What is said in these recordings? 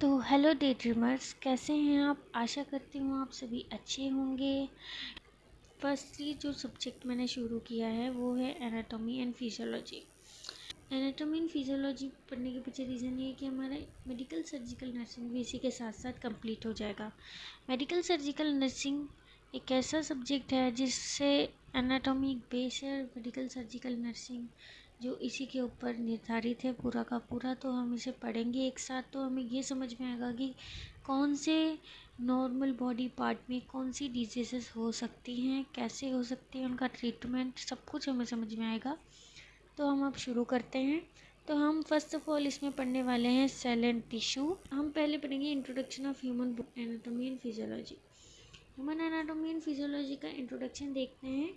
तो hello day dreamers, कैसे हैं आप। आशा करती हूँ आप सभी अच्छे होंगे। फर्स्टली जो सब्जेक्ट मैंने शुरू किया है वो है anatomy and physiology. Anatomy and physiology पढ़ने के पीछे रीज़न ये है कि हमारे मेडिकल सर्जिकल नर्सिंग भी इसी के साथ साथ कंप्लीट हो जाएगा। मेडिकल सर्जिकल नर्सिंग एक ऐसा सब्जेक्ट है जिससे एनाटॉमी बेस है। मेडिकल सर्जिकल नर्सिंग जो इसी के ऊपर निर्धारित है पूरा का पूरा, तो हम इसे पढ़ेंगे एक साथ। तो हमें ये समझ में आएगा कि कौन से नॉर्मल बॉडी पार्ट में कौन सी डिजीज़ेस हो सकती हैं, कैसे हो सकती हैं, उनका ट्रीटमेंट, सब कुछ हमें समझ में आएगा। तो हम अब शुरू करते हैं। तो हम फर्स्ट ऑफ ऑल इसमें पढ़ने वाले हैं सेल एंड टिश्यू। हम पहले पढ़ेंगे introduction of human anatomy and physiology. Human anatomy and physiology का इंट्रोडक्शन देखते हैं।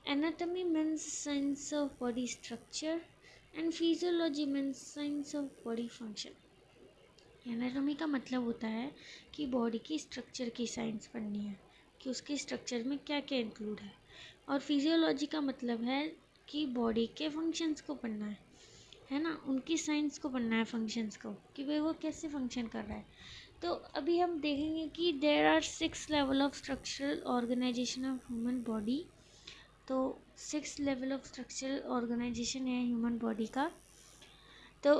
Anatomy means science of body structure and physiology means science of body function. Anatomy का मतलब होता है कि बॉडी की स्ट्रक्चर की साइंस पढ़नी है, कि उसके स्ट्रक्चर में क्या क्या इंक्लूड और फिजियोलॉजी का मतलब है कि बॉडी के फंक्शंस को पढ़ना है ना, उनकी साइंस को पढ़ना है, फंक्शंस को, कि भाई वो कैसे फंक्शन कर रहा है। तो अभी हम देखेंगे कि there are 6 level of structural organization of human body. तो 6 लेवल ऑफ स्ट्रक्चरल ऑर्गेनाइजेशन है ह्यूमन बॉडी का। तो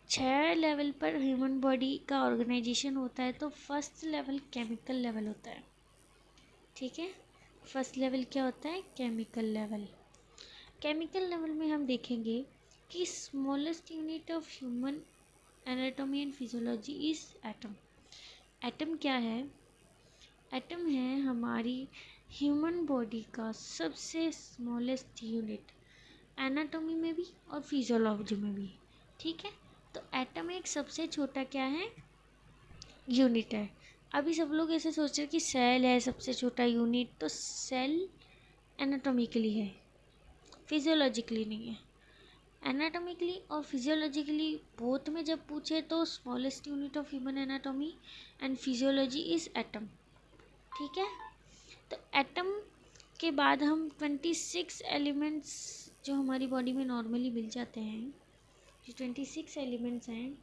6 लेवल पर ह्यूमन बॉडी का ऑर्गेनाइजेशन होता है। तो फर्स्ट लेवल केमिकल लेवल होता है, ठीक है। फर्स्ट लेवल क्या होता है? Chemical level. केमिकल लेवल में हम देखेंगे कि smallest unit of human anatomy and physiology is atom. Atom क्या है? एटम है हमारी ह्यूमन बॉडी का सबसे स्मॉलेस्ट यूनिट, एनाटॉमी में भी और फिजियोलॉजी में भी, ठीक है। तो एटम एक सबसे छोटा क्या है? यूनिट है। अभी सब लोग ऐसे सोच रहे हैं कि सेल है सबसे छोटा यूनिट, तो सेल एनाटॉमिकली है, फिजियोलॉजिकली नहीं है। एनाटॉमिकली और फिजियोलॉजिकली बोथ में जब पूछे तो smallest unit of human anatomy and physiology is atom, ठीक है। तो एटम के बाद हम 26 एलिमेंट्स जो हमारी बॉडी में नॉर्मली मिल जाते हैं, जो 26 एलिमेंट्स हैं,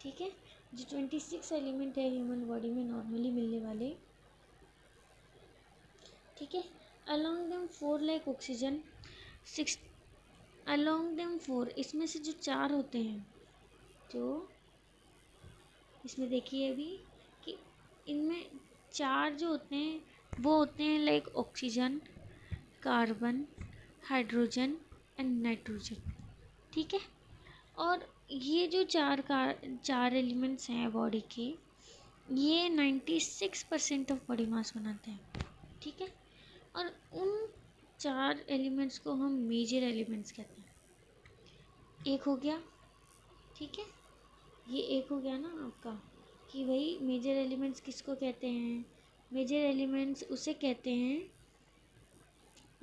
ठीक है, जो 26 एलिमेंट है ह्यूमन बॉडी में नॉर्मली मिलने वाले, ठीक है। Along them 4 like oxygen 6, along them 4, इसमें से जो 4 होते हैं, जो इसमें देखिए अभी कि इनमें 4 जो होते हैं वो होते हैं like oxygen, carbon, hydrogen and nitrogen, ठीक है। और ये जो 4 एलिमेंट्स हैं बॉडी के, ये 96% ऑफ बॉडी मास बनाते हैं, ठीक है। और उन 4 एलिमेंट्स को हम मेजर एलिमेंट्स कहते हैं। एक हो गया, ठीक है, ये एक हो गया ना आपका, कि भाई मेजर एलिमेंट्स किसको कहते हैं? मेजर एलिमेंट्स उसे कहते हैं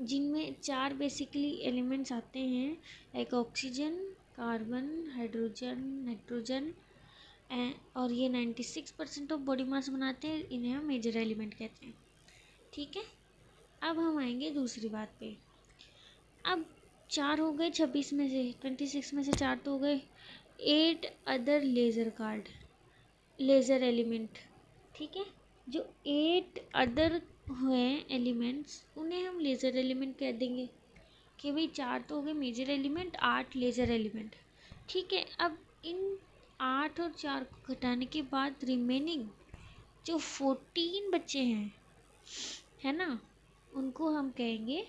जिनमें 4 बेसिकली एलिमेंट्स आते हैं, like oxygen, carbon, hydrogen, nitrogen, और ये 96% ऑफ बॉडी मास बनाते हैं, इन्हें हम मेजर एलिमेंट कहते हैं, ठीक है। अब हम आएंगे दूसरी बात पे। अब 4 हो गए 26 में से, 26 में से 4 तो हो गए। 8 अदर लेज़र एलिमेंट, ठीक है। जो 8 अदर हुए एलिमेंट्स, उन्हें हम लेज़र एलिमेंट कह देंगे, कि भाई 4 तो हो गए मेजर एलिमेंट, 8 लेज़र एलिमेंट, ठीक है। अब इन 8 और 4 को घटाने के बाद रिमेनिंग जो 14 बच्चे हैं, है ना, उनको हम कहेंगे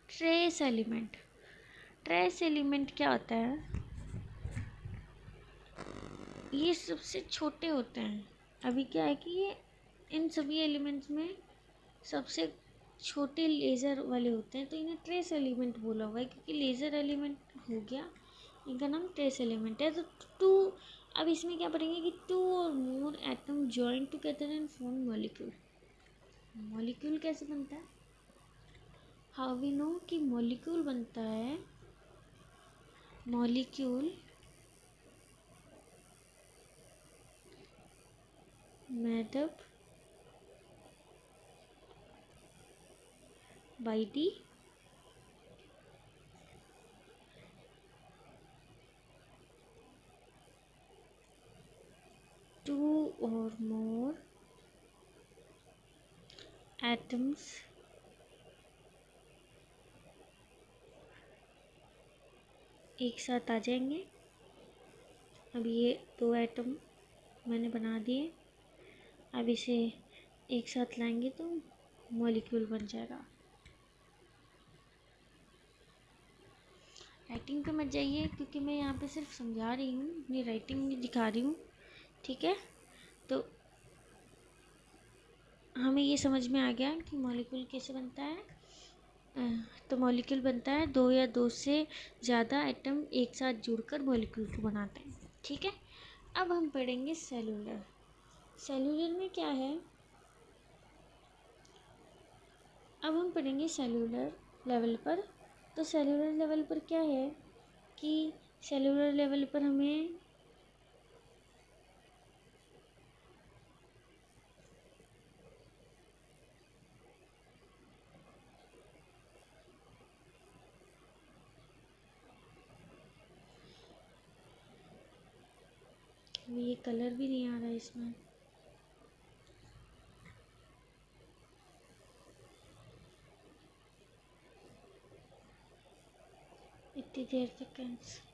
ट्रेस एलिमेंट। ट्रेस एलिमेंट क्या होता है? ये सबसे छोटे होते हैं। अभी क्या है कि ये इन सभी एलिमेंट्स में सबसे छोटे लेज़र वाले होते हैं, तो इन्हें ट्रेस एलिमेंट बोला हुआ है, क्योंकि लेज़र एलिमेंट हो गया, इनका नाम ट्रेस एलिमेंट है। तो टू, अब इसमें क्या पढ़ेंगे कि 2 और मोर atom join together and form molecule. Molecule कैसे बनता है? हाउ वी नो कि मॉलिक्यूल बनता है? Molecule made up by the और मोर एटम्स एक साथ आ जाएंगे। अब ये 2 एटम मैंने बना दिए। अब इसे एक साथ लाएंगे तो मॉलिक्यूल बन जाएगा। राइटिंग पे मत जाइए क्योंकि मैं यहाँ पे सिर्फ समझा रही हूँ, अपनी राइटिंग भी दिखा रही हूँ, ठीक है। तो हमें ये समझ में आ गया कि मॉलिक्यूल कैसे बनता है। तो मॉलिक्यूल बनता है 2 या 2 से ज़्यादा एटम एक साथ जुड़कर मॉलिक्यूल को बनाते हैं, ठीक है। अब हम पढ़ेंगे सेलुलर। सेलुलर में क्या है, अब हम पढ़ेंगे सेलुलर लेवल पर। तो सेलुलर लेवल पर क्या है कि सेलुलर लेवल पर हमें ये कलर भी नहीं आ रहा है इसमें, इतनी देर तक कैंसिल।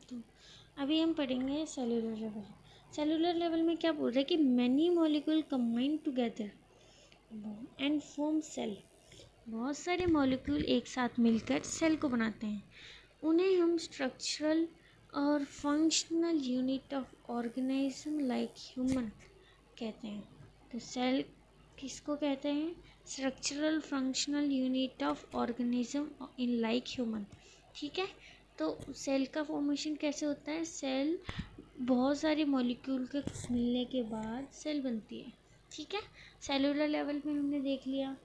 तो अभी हम पढ़ेंगे सेलुलर लेवल। सेलुलर लेवल में क्या बोल रहे हैं कि many molecule combine together and form cell. बहुत सारे मॉलिक्यूल एक साथ मिलकर सेल को बनाते हैं। उन्हें हम स्ट्रक्चरल और functional unit of organism like human कहते हैं। तो सेल किसको कहते हैं, structural functional unit of organism in like human, ठीक है। तो सेल का फॉर्मेशन कैसे होता है, सेल बहुत सारे मॉलिक्यूल के मिलने के बाद सेल बनती है, ठीक है। सेलुलर लेवल में हमने देख लिया।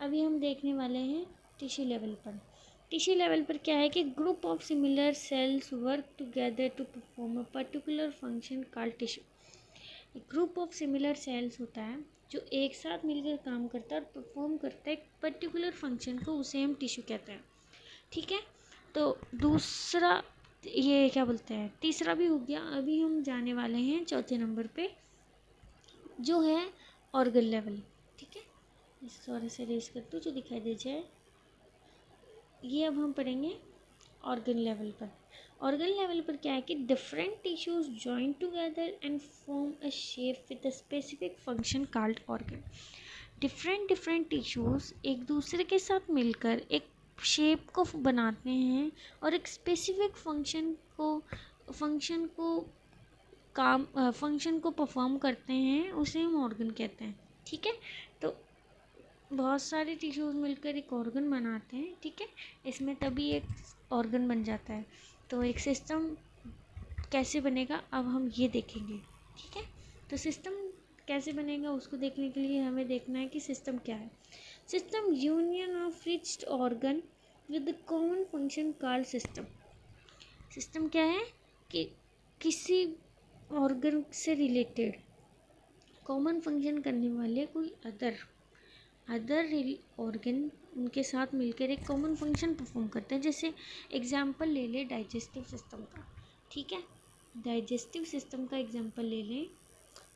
अभी हम देखने वाले हैं टिश्यू लेवल पर। टिश्यू लेवल पर क्या है कि group of similar cells work together to perform a particular function called tissue. Group of similar cells होता है जो एक साथ मिलकर काम करता है और परफॉर्म करता है एक पर्टिकुलर फंक्शन को, उसे हम टिश्यू कहते हैं, ठीक है। तो दूसरा ये क्या बोलते हैं, तीसरा भी हो गया। अभी हम जाने वाले हैं चौथे नंबर पे जो है ऑर्गन लेवल, ठीक है। इस थोड़ा से रेस कर दूँ जो दिखाई दे जाए। ये अब हम पढ़ेंगे ऑर्गन लेवल पर। ऑर्गन लेवल पर क्या है कि different tissues join together and form a shape with a specific function called organ. Different tissues एक दूसरे के साथ मिलकर एक शेप को बनाते हैं और एक स्पेसिफिक फंक्शन को परफॉर्म करते हैं, उसे हम ऑर्गन कहते हैं, ठीक है। तो बहुत सारे टिश्यूज मिलकर एक ऑर्गन बनाते हैं, ठीक है। इसमें तभी एक ऑर्गन बन जाता है। तो एक सिस्टम कैसे बनेगा अब हम ये देखेंगे, ठीक है। तो सिस्टम कैसे बनेगा उसको देखने के लिए हमें देखना है कि सिस्टम क्या है। System union of reached organ with common function called system. System क्या है कि किसी ऑर्गन से रिलेटेड कॉमन फंक्शन करने वाले कोई अदर ऑर्गन उनके साथ मिलकर एक कॉमन फंक्शन परफॉर्म करते हैं। जैसे एग्जांपल ले लें डाइजेस्टिव सिस्टम का, ठीक है। डाइजेस्टिव सिस्टम का एग्जांपल ले लें,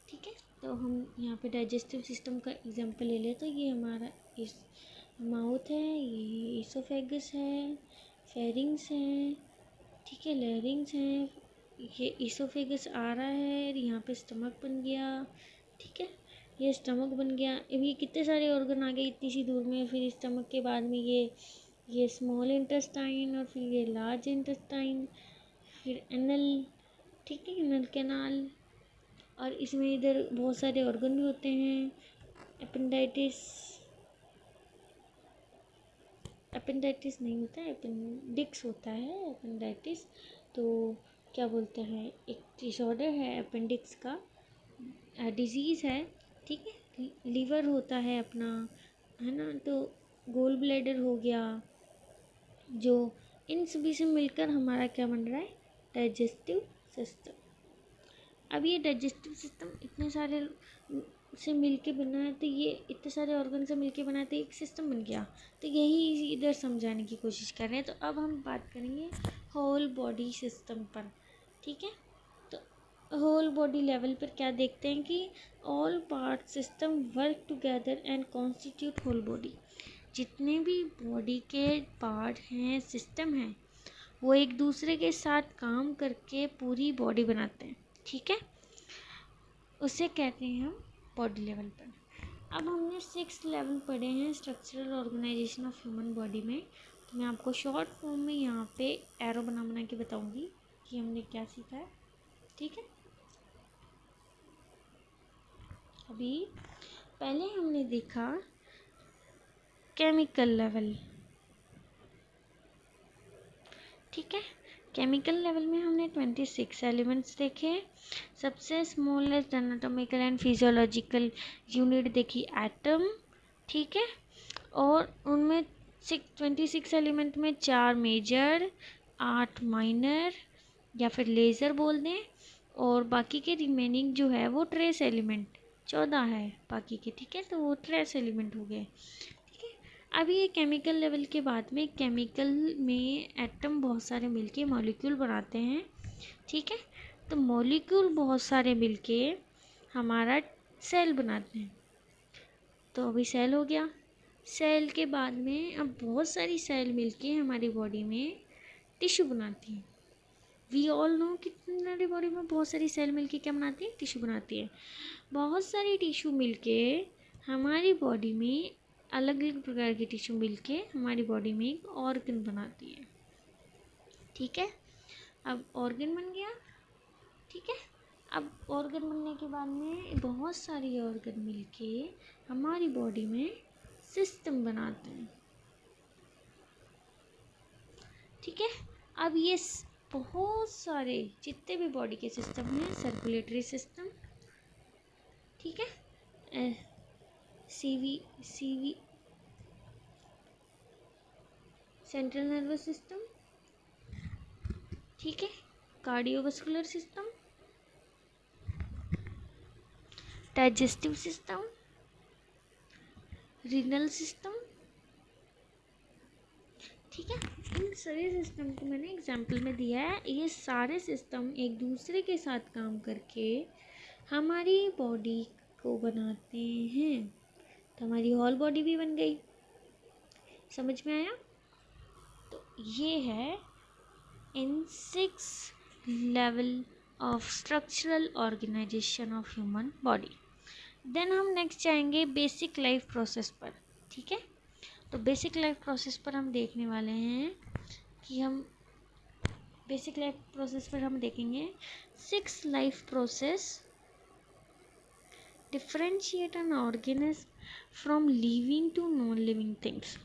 ठीक है। तो हम यहाँ पे डाइजेस्टिव सिस्टम का एग्जांपल ले लें तो ये हमारा इस माउथ है, ये इसोफेगस है, फेरिंग्स है, ठीक है, लैरिंग्स है, ये इसोफेगस आ रहा है, यहाँ पे स्टमक बन गया, ठीक है। ये स्टमक बन गया। अब ये कितने सारे ऑर्गन आ गए इतनी सी दूर में। फिर स्टमक के बाद में ये स्मॉल इंटेस्टाइन और फिर ये लार्ज इंटेस्टाइन, फिर एनल, ठीक है, एनल कैनाल। और इसमें इधर बहुत सारे ऑर्गन भी होते हैं। अपेंडाइटिस अपेंडाइटिस नहीं होता है, अपेंडिक्स होता है अपेंडाइटिस। तो क्या बोलते हैं, एक डिसऑर्डर है अपेंडिक्स का, डिजीज़ है, ठीक है। लीवर होता है अपना, है ना। तो गोल ब्लैडर हो गया, जो इन सभी से मिलकर हमारा क्या बन रहा है, डाइजेस्टिव सिस्टम। अब ये डाइजेस्टिव सिस्टम इतने सारे से मिलके बना है, तो ये इतने सारे ऑर्गन से मिलके बना है, तो एक सिस्टम बन गया। तो यही इधर समझाने की कोशिश कर रहे हैं। तो अब हम बात करेंगे होल बॉडी सिस्टम पर, ठीक है। तो होल बॉडी लेवल पर क्या देखते हैं कि all part system work together and constitute whole body. जितने भी बॉडी के पार्ट हैं, सिस्टम हैं, वो एक दूसरे के साथ काम करके पूरी बॉडी बनाते हैं, ठीक है। उसे कहते हैं हम बॉडी लेवल पर। अब हमने 6 लेवल पढ़े हैं structural organization of human body में। तो मैं आपको शॉर्ट फॉर्म में यहाँ पे एरो बना के बताऊंगी कि हमने क्या सीखा है, ठीक है। अभी पहले हमने देखा केमिकल लेवल, ठीक है। केमिकल लेवल में हमने 26 एलिमेंट्स देखे। सबसे smallest anatomical and physiological unit देखी एटम, ठीक है। और उनमें 26 एलिमेंट में 4 मेजर, 8 माइनर या फिर लेज़र बोल दें, और बाकी के रिमेनिंग जो है वो ट्रेस एलिमेंट 14 है बाकी के, ठीक है। तो वो ट्रेस एलिमेंट हो गए, ठीक है। अभी ये केमिकल लेवल के बाद में केमिकल में एटम बहुत सारे मिलके मॉलिक्यूल बनाते हैं, ठीक है। तो मॉलिक्यूल बहुत सारे मिलके हमारा सेल बनाते हैं। तो अभी सेल हो गया। सेल के बाद में अब बहुत सारी सेल मिलके हमारी बॉडी में टिश्यू बनाती हैं। वी ऑल नो कि हमारी बॉडी में बहुत सारी सेल मिलके क्या बनाती है, टिश्यू बनाती है। बहुत सारी टिश्यू मिलके हमारी बॉडी में, अलग अलग प्रकार की टिश्यू मिलके हमारी बॉडी में एक ऑर्गन बनाती है, ठीक है। अब ऑर्गन बन गया, ठीक है। अब ऑर्गन बनने के बाद में बहुत सारी ऑर्गन मिलके हमारी बॉडी में सिस्टम बनाते हैं, ठीक है। अब ये बहुत सारे जितने भी बॉडी के सिस्टम हैं, सर्कुलेटरी सिस्टम, ठीक है, सीवी सेंट्रल नर्वस सिस्टम, ठीक है, cardiovascular system, digestive system, renal system, ठीक है। इन सभी सिस्टम को मैंने एग्जाम्पल में दिया है। ये सारे सिस्टम एक दूसरे के साथ काम करके हमारी बॉडी को बनाते हैं। तो हमारी होल बॉडी भी बन गई, समझ में आया। तो ये है इन 6 level of structural organization of human body. Then हम नेक्स्ट जाएंगे बेसिक लाइफ प्रोसेस पर, ठीक है। तो बेसिक लाइफ प्रोसेस पर हम देखने वाले हैं कि हम बेसिक लाइफ प्रोसेस पर हम देखेंगे 6 life process differentiate an organism from living to non living things.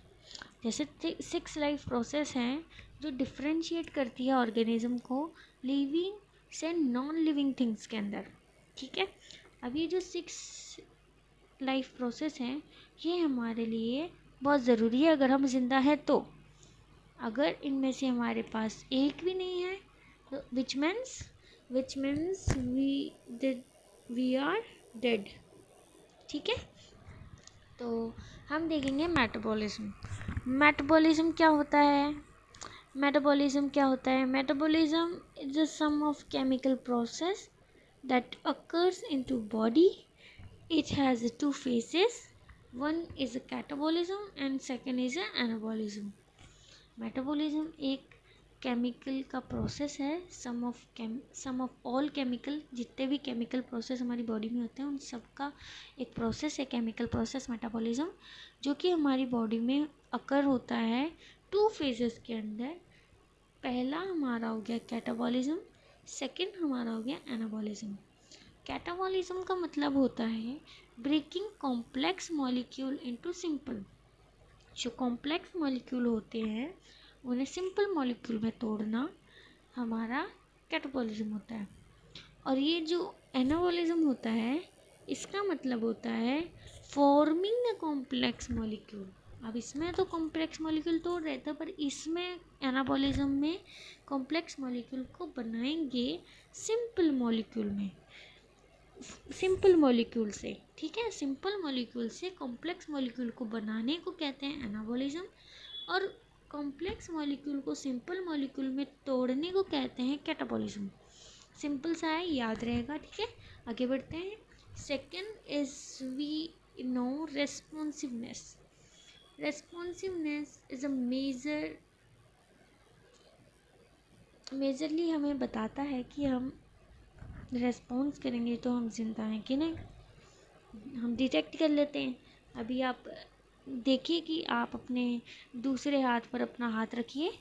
जैसे 6 लाइफ प्रोसेस हैं जो डिफरेंशिएट करती है ऑर्गेनिज्म को लिविंग से नॉन लिविंग थिंग्स के अंदर, ठीक है। अब ये जो 6 लाइफ प्रोसेस हैं ये हमारे लिए बहुत ज़रूरी है अगर हम जिंदा हैं तो। अगर इनमें से हमारे पास एक भी नहीं है तो which means we are dead, ठीक है। तो हम देखेंगे मेटाबॉलिज्म। मेटाबॉलिज्म क्या होता है? Metabolism is the sum of chemical process that occurs into body. It has 2 phases. One is a catabolism and second is a anabolism. Metabolism एक chemical का प्रोसेस है। सम ऑफ ऑल केमिकल, जितने भी chemical process हमारी body में होते हैं उन सब का एक प्रोसेस है केमिकल प्रोसेस मेटाबॉलिज्म, जो कि हमारी बॉडी में अकर होता है 2 फेजेस के अंदर। पहला हमारा हो गया कैटाबॉलिज्म, सेकंड हमारा हो गया एनाबॉलिज्म। कैटाबॉलिज्म का मतलब होता है breaking complex molecule into simple. जो कॉम्प्लेक्स मॉलिक्यूल होते हैं उन्हें सिंपल मॉलिक्यूल में तोड़ना हमारा कैटाबॉलिज्म होता है। और ये जो एनाबॉलिज्म होता है इसका मतलब होता है फॉर्मिंग अ कॉम्प्लेक्स मॉलिक्यूल। अब इसमें तो कॉम्प्लेक्स मॉलिक्यूल तो रहता है, पर इसमें एनाबॉलिज्म में कॉम्प्लेक्स मॉलिक्यूल को बनाएंगे सिंपल मॉलिक्यूल में, सिंपल मॉलिक्यूल से। ठीक है, सिंपल मॉलिक्यूल से कॉम्प्लेक्स मॉलिक्यूल को बनाने को कहते हैं एनाबॉलिज्म, और कॉम्प्लेक्स मॉलिक्यूल को सिंपल मॉलिक्यूल में तोड़ने को कहते हैं कैटाबॉलिज्म। सिंपल सा है, याद रहेगा। ठीक है, आगे बढ़ते हैं। Second is we know responsiveness. Responsiveness is a majorly हमें बताता है कि हम रेस्पॉन्स करेंगे तो हम जिंदा हैं कि नहीं, हम डिटेक्ट कर लेते हैं। अभी आप देखिए कि आप अपने दूसरे हाथ पर अपना हाथ रखिए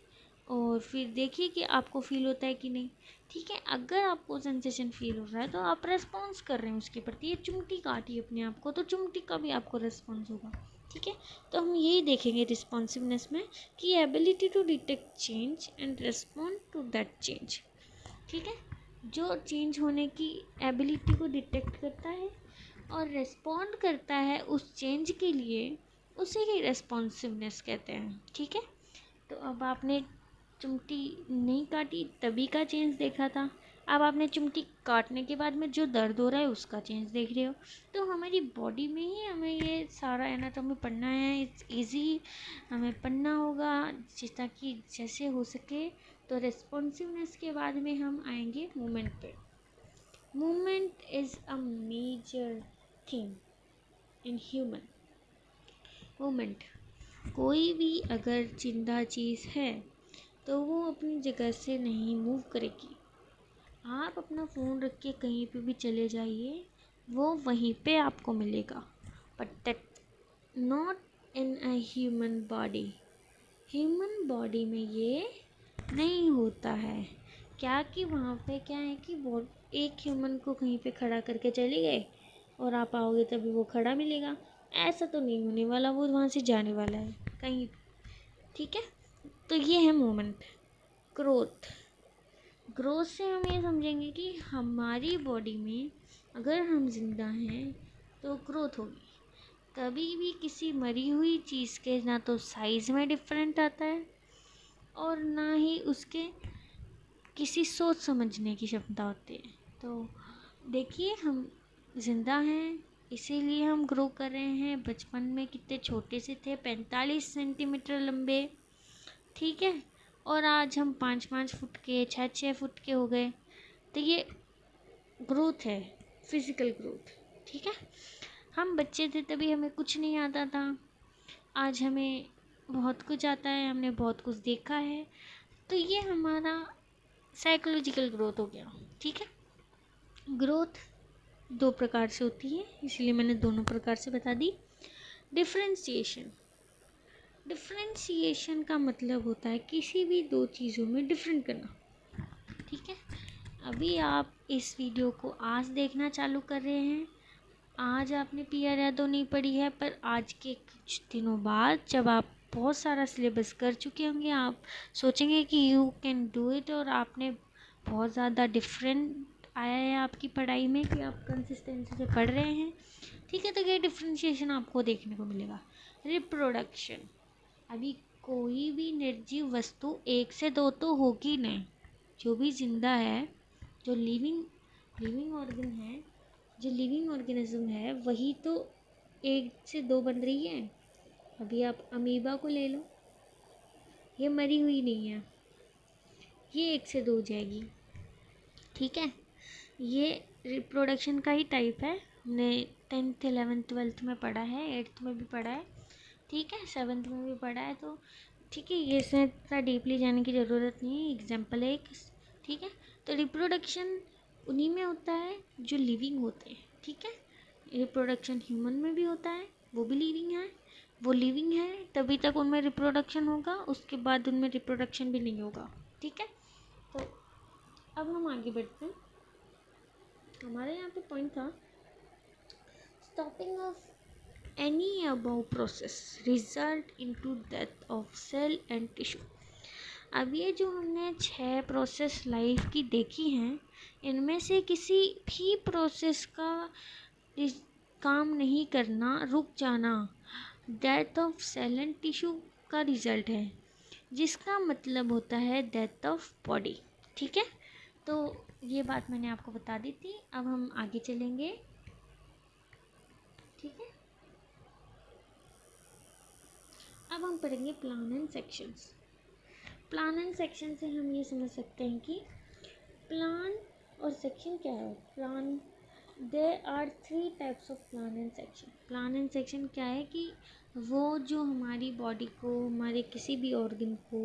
और फिर देखिए कि आपको फील होता है कि नहीं। ठीक है, अगर आपको सेंसेशन फील हो रहा है तो आप रेस्पॉन्स कर रहे हैं उसके प्रति। ये चिमटी काटी अपने आप को, तो चिमटी का भी आपको रेस्पॉन्स होगा। ठीक है, तो हम यही देखेंगे रिस्पॉन्सिवनेस में कि ability to detect change and respond to that change. ठीक है, जो चेंज होने की एबिलिटी को डिटेक्ट करता है और रेस्पॉन्ड करता है उस चेंज के लिए, उसे ही रेस्पॉन्सिवनेस कहते हैं। ठीक है, तो अब आपने चिमटी नहीं काटी तभी का चेंज देखा था, अब आपने चिमटी काटने के बाद में जो दर्द हो रहा है उसका चेंज देख रहे हो। तो हमारी बॉडी में ही हमें ये सारा एनाटॉमी पढ़ना है। इट्स इजी, हमें पढ़ना होगा ताकि जैसे हो सके। तो रेस्पॉन्सिवनेस के बाद में हम आएंगे मूवमेंट पे। Movement is a major thing in human. Movement, कोई भी अगर जिंदा चीज़ है तो वो अपनी जगह से नहीं मूव करेगी। आप अपना फ़ोन रख के कहीं पे भी चले जाइए, वो वहीं पे आपको मिलेगा, but that not in a human body. Human body में ये नहीं होता है। क्या कि वहाँ पे क्या है कि वो एक ह्यूमन को कहीं पे खड़ा करके चले गए और आप आओगे तभी वो खड़ा मिलेगा, ऐसा तो नहीं होने वाला। वो वहाँ से जाने वाला है कहीं। ठीक है, तो ये है मोमेंट। ग्रोथ, ग्रोथ से हम ये समझेंगे कि हमारी बॉडी में अगर हम जिंदा हैं तो ग्रोथ होगी। कभी भी किसी मरी हुई चीज़ के ना तो साइज़ में डिफरेंट आता है और ना ही उसके किसी सोच समझने की क्षमता होती है। तो देखिए, हम जिंदा हैं इसीलिए हम ग्रो कर रहे हैं। बचपन में कितने छोटे से थे, 45 सेंटीमीटर लंबे। ठीक है, और आज हम 5-5 फुट के, 6-6 फुट के हो गए। तो ये ग्रोथ है, फिज़िकल ग्रोथ। ठीक है, हम बच्चे थे तभी हमें कुछ नहीं आता था, आज हमें बहुत कुछ आता है, हमने बहुत कुछ देखा है। तो ये हमारा साइकोलॉजिकल ग्रोथ हो गया। ठीक है, ग्रोथ 2 प्रकार से होती है, इसलिए मैंने दोनों प्रकार से बता दी। डिफ्रेंशिएशन, डिफ्रेंशिएशन का मतलब होता है किसी भी दो चीज़ों में डिफरेंट करना। ठीक है, अभी आप इस वीडियो को आज देखना चालू कर रहे हैं, आज आपने पीआर यादव नहीं पढ़ी है, पर आज के कुछ दिनों बाद जब आप बहुत सारा सिलेबस कर चुके होंगे, आप सोचेंगे कि यू कैन डू इट, और आपने बहुत ज़्यादा डिफरेंट आया है आपकी पढ़ाई में कि आप कंसिस्टेंसी से पढ़ रहे हैं। ठीक है, तो ये डिफ्रेंशिएशन आपको देखने को मिलेगा। रिप्रोडक्शन, अभी कोई भी निर्जीव वस्तु 1 से 2 तो होगी नहीं। जो भी जिंदा है, जो लिविंग ऑर्गन है, जो लिविंग ऑर्गेनिज्म है, वही तो 1 से 2 बन रही है। अभी आप अमीबा को ले लो, ये मरी हुई नहीं है, ये 1 से 2 हो जाएगी। ठीक है, ये रिप्रोडक्शन का ही टाइप है। हमने 10th 11th 12th में पढ़ा है, 8th में भी पढ़ा है। ठीक है, 7th में भी पढ़ा है। तो ठीक है, ये इसमें इतना डीपली जाने की ज़रूरत नहीं है, एग्जाम्पल है एक। ठीक है, तो रिप्रोडक्शन उन्हीं में होता है जो लिविंग होते हैं। ठीक है, रिप्रोडक्शन ह्यूमन में भी होता है, वो भी लिविंग है। वो लिविंग है तभी तक उनमें रिप्रोडक्शन होगा, उसके बाद उनमें रिप्रोडक्शन भी नहीं होगा। ठीक है, तो अब हम आगे बढ़ते हैं। हमारे यहाँ पे पॉइंट था stopping of any above process result into death of cell and tissue। अब ये जो हमने 6 प्रोसेस लाइफ की देखी हैं, इनमें से किसी भी प्रोसेस का काम नहीं करना, रुक जाना, death of cell and tissue का रिजल्ट है, जिसका मतलब होता है डेथ ऑफ बॉडी। ठीक है, तो ये बात मैंने आपको बता दी थी। अब हम आगे चलेंगे। ठीक है, अब हम पढ़ेंगे plan and sections. Plan and section से हम ये समझ सकते हैं कि प्लान और सेक्शन क्या है। Plan, there are 3 types of plan and section. Plan and section क्या है कि वो जो हमारी बॉडी को, हमारे किसी भी ऑर्गन को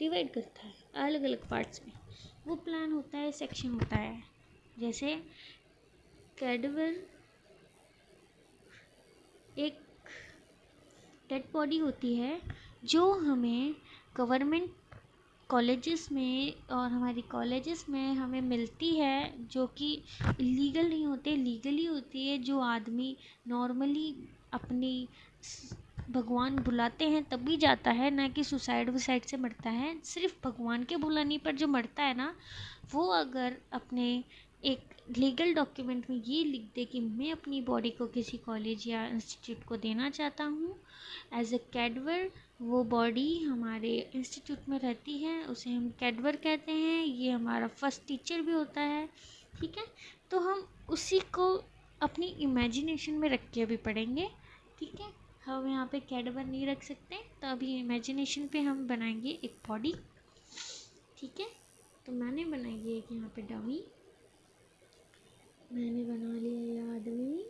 डिवाइड करता है अलग अलग पार्ट्स में, वो प्लान होता है, सेक्शन होता है। जैसे कैडवर एक डेड बॉडी होती है जो हमें गवर्नमेंट कॉलेजेस में और हमारी कॉलेजेस में हमें मिलती है, जो कि लीगल नहीं होते, लीगली होती है। जो आदमी नॉर्मली अपनी भगवान बुलाते हैं तभी जाता है, ना कि सुसाइड वुसाइड से मरता है। सिर्फ भगवान के बुलाने पर जो मरता है ना, वो अगर अपने एक लीगल डॉक्यूमेंट में ये लिख दे कि मैं अपनी बॉडी को किसी कॉलेज या इंस्टीट्यूट को देना चाहता हूँ एज ए कैडवर, वो बॉडी हमारे इंस्टीट्यूट में रहती है, उसे हम कैडवर कहते हैं। ये हमारा फर्स्ट टीचर भी होता है। ठीक है, तो हम उसी को अपनी इमेजिनेशन में रख के अभी पढ़ेंगे। ठीक है, हम यहाँ पे कैडवर नहीं रख सकते, तो अभी इमेजिनेशन पे हम बनाएंगे एक बॉडी। ठीक है, तो मैंने बनाई है एक यहाँ पे डमी, मैंने बना लिया ये आदमी।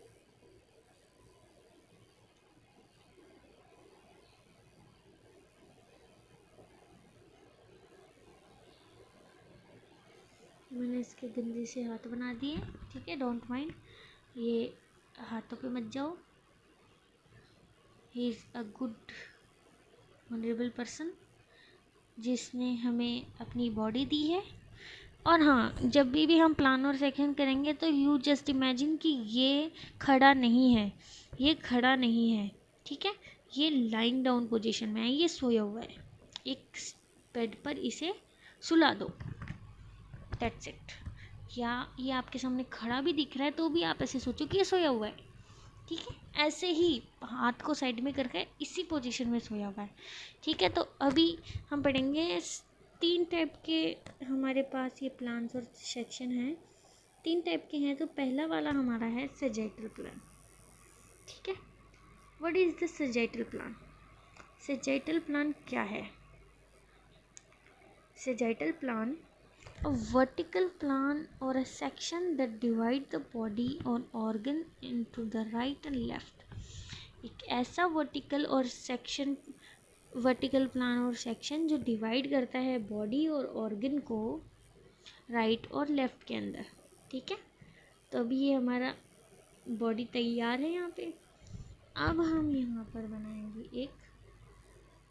मैंने इसके गंदे से हाथ बना दिए। ठीक है, डोंट माइंड, ये हाथों पे मत जाओ। He is a good honourable person जिसने हमें अपनी बॉडी दी है। और हाँ, जब भी हम प्लान और सेक्शन करेंगे तो यू जस्ट इमेजिन कि ये खड़ा नहीं है, ये खड़ा नहीं है। ठीक है, ये लाइंग डाउन पोजीशन में है, ये सोया हुआ है। एक बेड पर इसे सुला दो, दैट्स इट। या ये आपके सामने खड़ा भी दिख रहा है तो भी आप ऐसे सोचो कि ये सोया हुआ है। ठीक है, ऐसे ही हाथ को साइड में करके इसी पोजीशन में सोया हुआ है। ठीक है, तो अभी हम पढ़ेंगे 3 टाइप के हमारे पास ये प्लान्स और सेक्शन हैं। 3 टाइप के हैं। तो पहला वाला हमारा है सैजिटल प्लान। ठीक है, what is the sagittal plan? Sagittal plan क्या है? Sagittal plan, a vertical plan or a section that divide the body or organ into the right and left। एक ऐसा वर्टिकल और सेक्शन, वर्टिकल प्लान और section जो divide करता है body और ऑर्गन को राइट और लेफ्ट के अंदर। ठीक है, तो अभी ये हमारा बॉडी तैयार है यहाँ पे। अब हम यहाँ पर बनाएंगे एक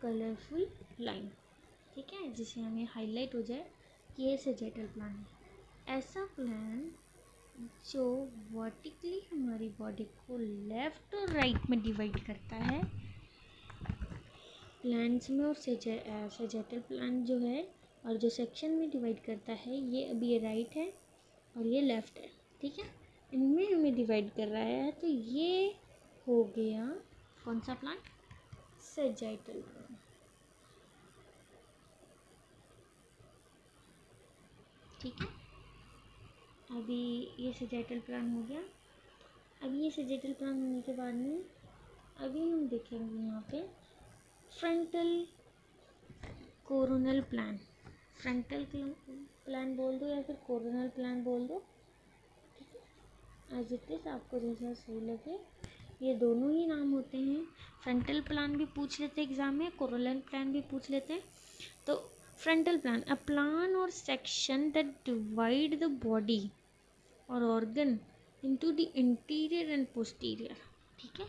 कलरफुल लाइन। ठीक है, जिससे हमें हाईलाइट हो जाए कि ये सैजिटल प्लान है। ऐसा प्लान जो वर्टिकली हमारी बॉडी को लेफ्ट और राइट में डिवाइड करता है प्लान्स में। और सैजिटल प्लान जो है और जो सेक्शन में डिवाइड करता है, ये अभी ये राइट है और ये लेफ्ट है। ठीक है, इनमें हमें डिवाइड कर रहा है, तो ये हो गया कौन सा प्लान? Sagittal plan. ठीक है, अभी ये सैजिटल प्लान हो गया। अभी ये सैजिटल प्लान होने के बाद में अभी हम देखेंगे यहाँ पे frontal coronal plan. Frontal plan बोल दो या फिर कोरोनल प्लान बोल दो। ठीक है, एज इट इज़, आपको जैसा सही लगे। ये दोनों ही नाम होते हैं। फ्रंटल प्लान भी पूछ लेते हैं एग्जाम में, कोरोनल प्लान भी पूछ लेते हैं। तो फ्रंटल प्लान, अ प्लान और section that divide the body और organ into the interior and posterior. ठीक है,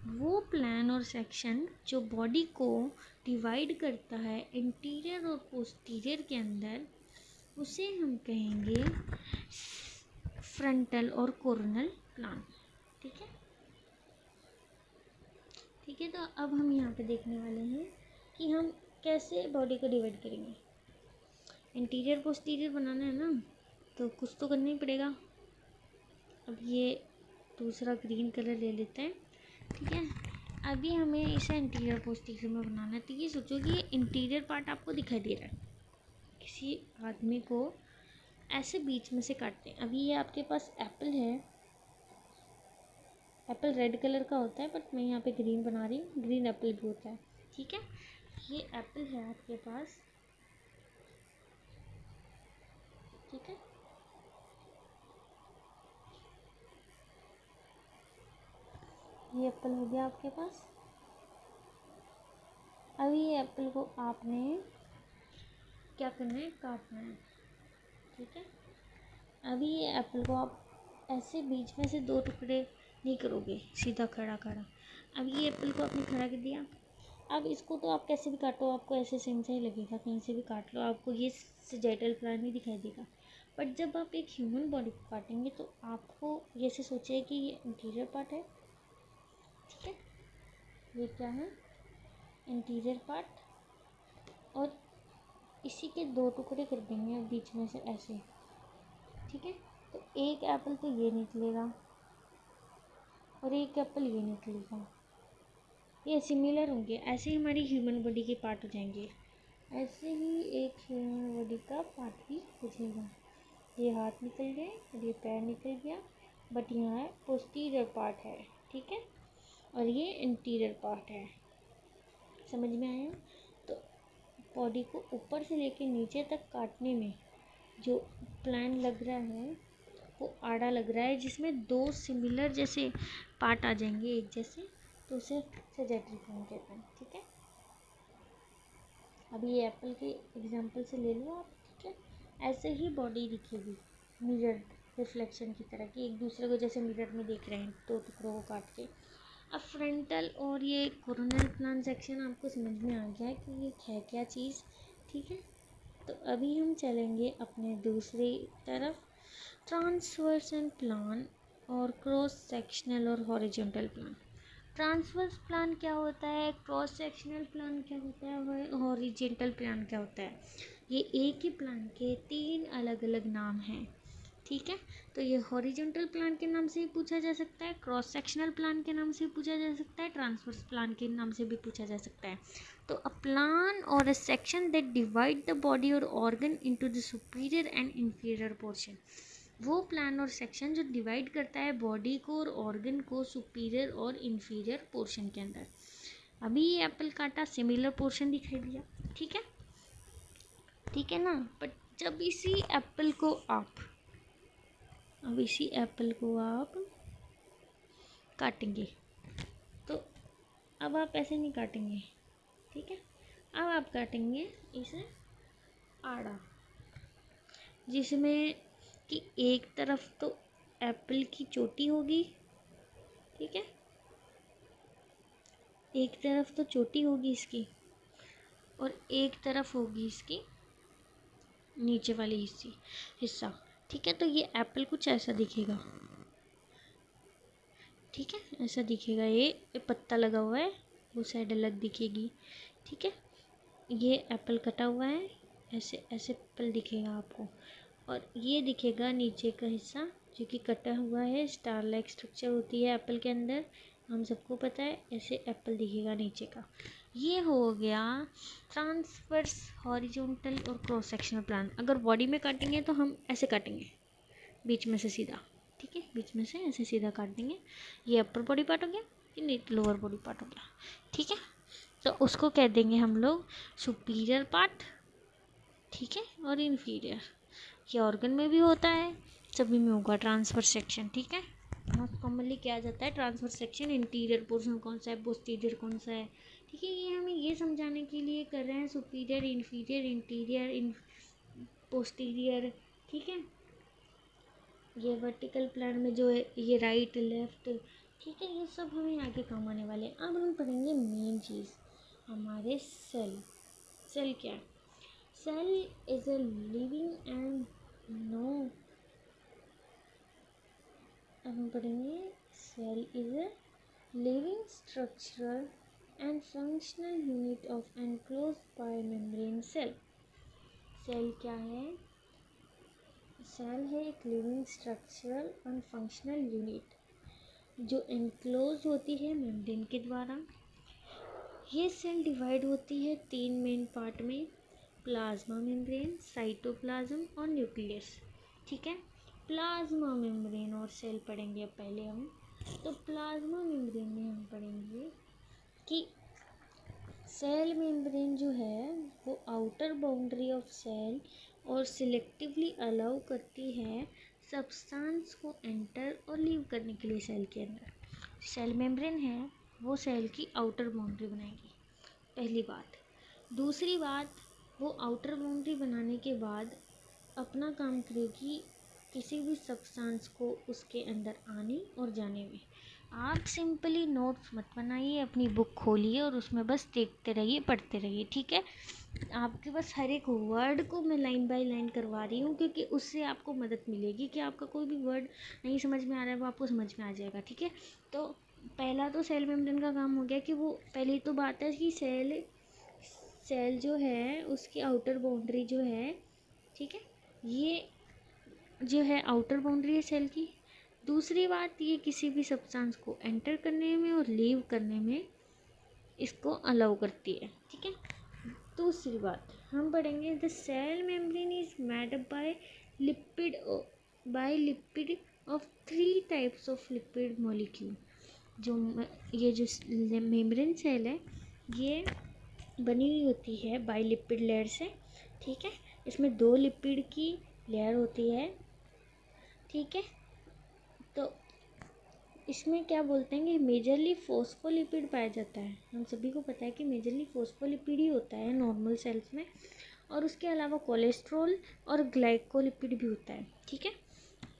वो प्लान और सेक्शन जो बॉडी को डिवाइड करता है इंटीरियर और पोस्टीरियर के अंदर, उसे हम कहेंगे फ्रंटल और कोरोनल प्लान। ठीक है, ठीक है, तो अब हम यहाँ पे देखने वाले हैं कि हम कैसे बॉडी को डिवाइड करेंगे। इंटीरियर पोस्टीरियर बनाना है ना, तो कुछ तो करना ही पड़ेगा। अब ये दूसरा ग्रीन कलर ले लेते हैं। ठीक है, अभी हमें इसे इंटीरियर पोस्टीरियर में बनाना है। तो ये सोचो कि ये इंटीरियर पार्ट आपको दिखाई दे रहा है, किसी आदमी को ऐसे बीच में से काटते हैं। अभी ये आपके पास एप्पल है, एप्पल रेड कलर का होता है बट मैं यहाँ पे ग्रीन बना रही हूँ, ग्रीन एप्पल भी होता है, ठीक है। ये एप्पल है आपके पास, ठीक है। ये एप्पल हो गया आपके पास। अभी ये एप्पल को आपने क्या करना है, काटना है, ठीक है। अभी ये एप्पल को आप ऐसे बीच में से दो टुकड़े नहीं करोगे, सीधा खड़ा खड़ा। अब ये एप्पल को आपने खड़ा कर दिया। अब इसको तो आप कैसे भी काटो, आपको ऐसे सेम से ही लगेगा, कहीं से भी काट लो आपको ये सेजेटल प्लान ही दिखाई देगा। बट जब आप एक ह्यूमन बॉडी को काटेंगे तो आपको ये से सोचिए कि ये इंटीरियर पार्ट है, ठीक है। ये क्या है, इंटीरियर पार्ट, और इसी के दो टुकड़े कर देंगे बीच में से ऐसे, ठीक है। तो एक एप्पल तो ये निकलेगा और एक एप्पल ये निकलेगा, ये सिमिलर होंगे, ऐसे ही हमारी ह्यूमन बॉडी के पार्ट हो जाएंगे। ऐसे ही एक ह्यूमन बॉडी का पार्ट भी बचेगा। ये हाथ निकल गए और ये पैर निकल गया, बट यहाँ पोस्टीरियर पार्ट है, ठीक है, और ये इंटीरियर पार्ट है। समझ में आया। तो बॉडी को ऊपर से लेके नीचे तक काटने में जो प्लान लग रहा है वो आड़ा लग रहा है, जिसमें दो सिमिलर जैसे पार्ट आ जाएंगे एक जैसे, तो उसे सजेटरी प्लान कहते हैं, ठीक है। अभी ये एप्पल के एग्जांपल से ले लो आप, ठीक है। ऐसे ही बॉडी दिखेगी मिरर रिफ्लेक्शन की तरह, कि एक दूसरे को जैसे मिरर में देख रहे हैं दो टुकड़ों को काट के। अब फ्रंटल और ये कोरोनल प्लान सेक्शन आपको समझ में आ गया है कि ये है क्या चीज़, ठीक है। तो अभी हम चलेंगे अपने दूसरी तरफ, ट्रांसवर्सल प्लान और क्रॉस सेक्शनल और हॉरिजॉन्टल प्लान। ट्रांसवर्स प्लान क्या होता है, क्रॉस सेक्शनल प्लान क्या होता है, और हॉरिजॉन्टल प्लान क्या होता है। ये एक ही प्लान के तीन अलग अलग नाम हैं, ठीक है। तो ये हॉरिजॉन्टल प्लान के नाम से भी पूछा जा सकता है, क्रॉस सेक्शनल प्लान के नाम से भी पूछा जा सकता है, ट्रांसवर्स प्लान के नाम से भी पूछा जा सकता है। तो अ प्लान और a section that divide the body और organ into the superior and inferior portion. वो प्लान और सेक्शन जो डिवाइड करता है बॉडी को और ऑर्गन को सुपीरियर और इंफीरियर पोर्शन के अंदर। अभी ये एप्पल काटा, सिमिलर पोर्शन दिखाई दिया, ठीक है, ठीक है ना। बट जब इसी एप्पल को आप काटेंगे तो अब आप ऐसे नहीं काटेंगे, ठीक है। अब आप काटेंगे इसे आड़ा, जिसमें कि एक तरफ तो एप्पल की चोटी होगी, ठीक है, एक तरफ तो चोटी होगी इसकी और एक तरफ होगी इसकी नीचे वाली हिस्सा, ठीक है। तो ये एप्पल कुछ ऐसा दिखेगा, ठीक है, ऐसा दिखेगा। ये पत्ता लगा हुआ है, वो साइड अलग दिखेगी, ठीक है। ये एप्पल कटा हुआ है, ऐसे ऐसे एप्पल दिखेगा आपको, और ये दिखेगा नीचे का हिस्सा जो कि कटा हुआ है। स्टार लाइक स्ट्रक्चर होती है एप्पल के अंदर, हम सबको पता है। ऐसे एप्पल दिखेगा नीचे का। ये हो गया ट्रांसवर्स, हॉरिजॉन्टल और क्रॉस सेक्शनल प्लान। अगर बॉडी में काटेंगे तो हम ऐसे काटेंगे, बीच में से सीधा, ठीक है, बीच में से ऐसे सीधा काट देंगे। ये अपर बॉडी पार्ट हो गया, ये लोअर बॉडी पार्ट हो गया, ठीक है। तो उसको कह देंगे हम लोग सुपीरियर पार्ट, ठीक है, और इन्फीरियर। ये ऑर्गन में भी होता है, सभी में होगा ट्रांसवर्स सेक्शन, ठीक है। मोस्ट कॉमनली क्या जाता है ट्रांसवर्स सेक्शन, इंटीरियर पोर्शन कौन सा है, पोस्टीरियर कौन सा है, ठीक है। ये हमें ये समझाने के लिए कर रहे हैं, सुपीरियर, इन्फीरियर, इंटीरियर, पोस्टीरियर, ठीक है। ये वर्टिकल प्लान में जो है ये राइट लेफ्ट, ठीक है, ये सब हमें आगे काम आने वाले हैं। अब हम पढ़ेंगे मेन चीज़, हमारे सेल। सेल क्या है, cell is a living and no, अब हम पढ़ेंगे cell is a living structural and functional unit of enclosed by membrane cell. Cell क्या है, सेल है एक living structural and functional unit जो एनक्लोज होती है मेम्ब्रेन के द्वारा। ये सेल डिवाइड होती है 3 मेन पार्ट में, प्लाज्मा मेम्ब्रेन, साइटोप्लाज्म और न्यूक्लियस। ठीक है, प्लाज्मा मेम्ब्रेन और सेल पढ़ेंगे अब पहले हम। तो प्लाज्मा मेम्ब्रेन में हम पढ़ेंगे कि सेल मेम्ब्रेन जो है वो आउटर बाउंड्री ऑफ सेल और सिलेक्टिवली अलाउ करती है सब्सटेंस को एंटर और लीव करने के लिए सेल के अंदर। सेल मेम्ब्रेन है वो सेल की आउटर बाउंड्री बनाएगी, पहली बात। दूसरी बात, वो आउटर बाउंड्री बनाने के बाद अपना काम करेगी किसी भी सब्सटेंस को उसके अंदर आने और जाने में। आप सिंपली नोट्स मत बनाइए, अपनी बुक खोलिए और उसमें बस देखते रहिए, पढ़ते रहिए। ठीक है, आपके बस हर एक वर्ड को मैं लाइन बाय लाइन करवा रही हूँ, क्योंकि उससे आपको मदद मिलेगी कि आपका कोई भी वर्ड नहीं समझ में आ रहा है वो आपको समझ में आ जाएगा। ठीक है, तो पहला तो सेल मेम्ब्रेन का काम हो गया कि वो पहली तो बात है कि सेल जो है उसकी आउटर बाउंड्री जो है, ठीक है, ये जो है आउटर बाउंड्री है सेल की। दूसरी बात, ये किसी भी सब्सटेंस को एंटर करने में और लीव करने में इसको अलाउ करती है। ठीक है, दूसरी बात हम पढ़ेंगे, the cell membrane is made up by lipid of 3 types of lipid molecule. ये जो मेम्ब्रेन सेल है ये बनी हुई होती है बाय लिपिड लेयर से। ठीक है, इसमें 2 लिपिड की लेयर होती है। ठीक है, तो इसमें क्या बोलते हैं कि मेजरली फॉस्फोलिपिड पाया जाता है। हम सभी को पता है कि मेजरली फॉस्फोलिपिड ही होता है नॉर्मल सेल्स में, और उसके अलावा कोलेस्ट्रॉल और ग्लाइकोलिपिड भी होता है। ठीक है,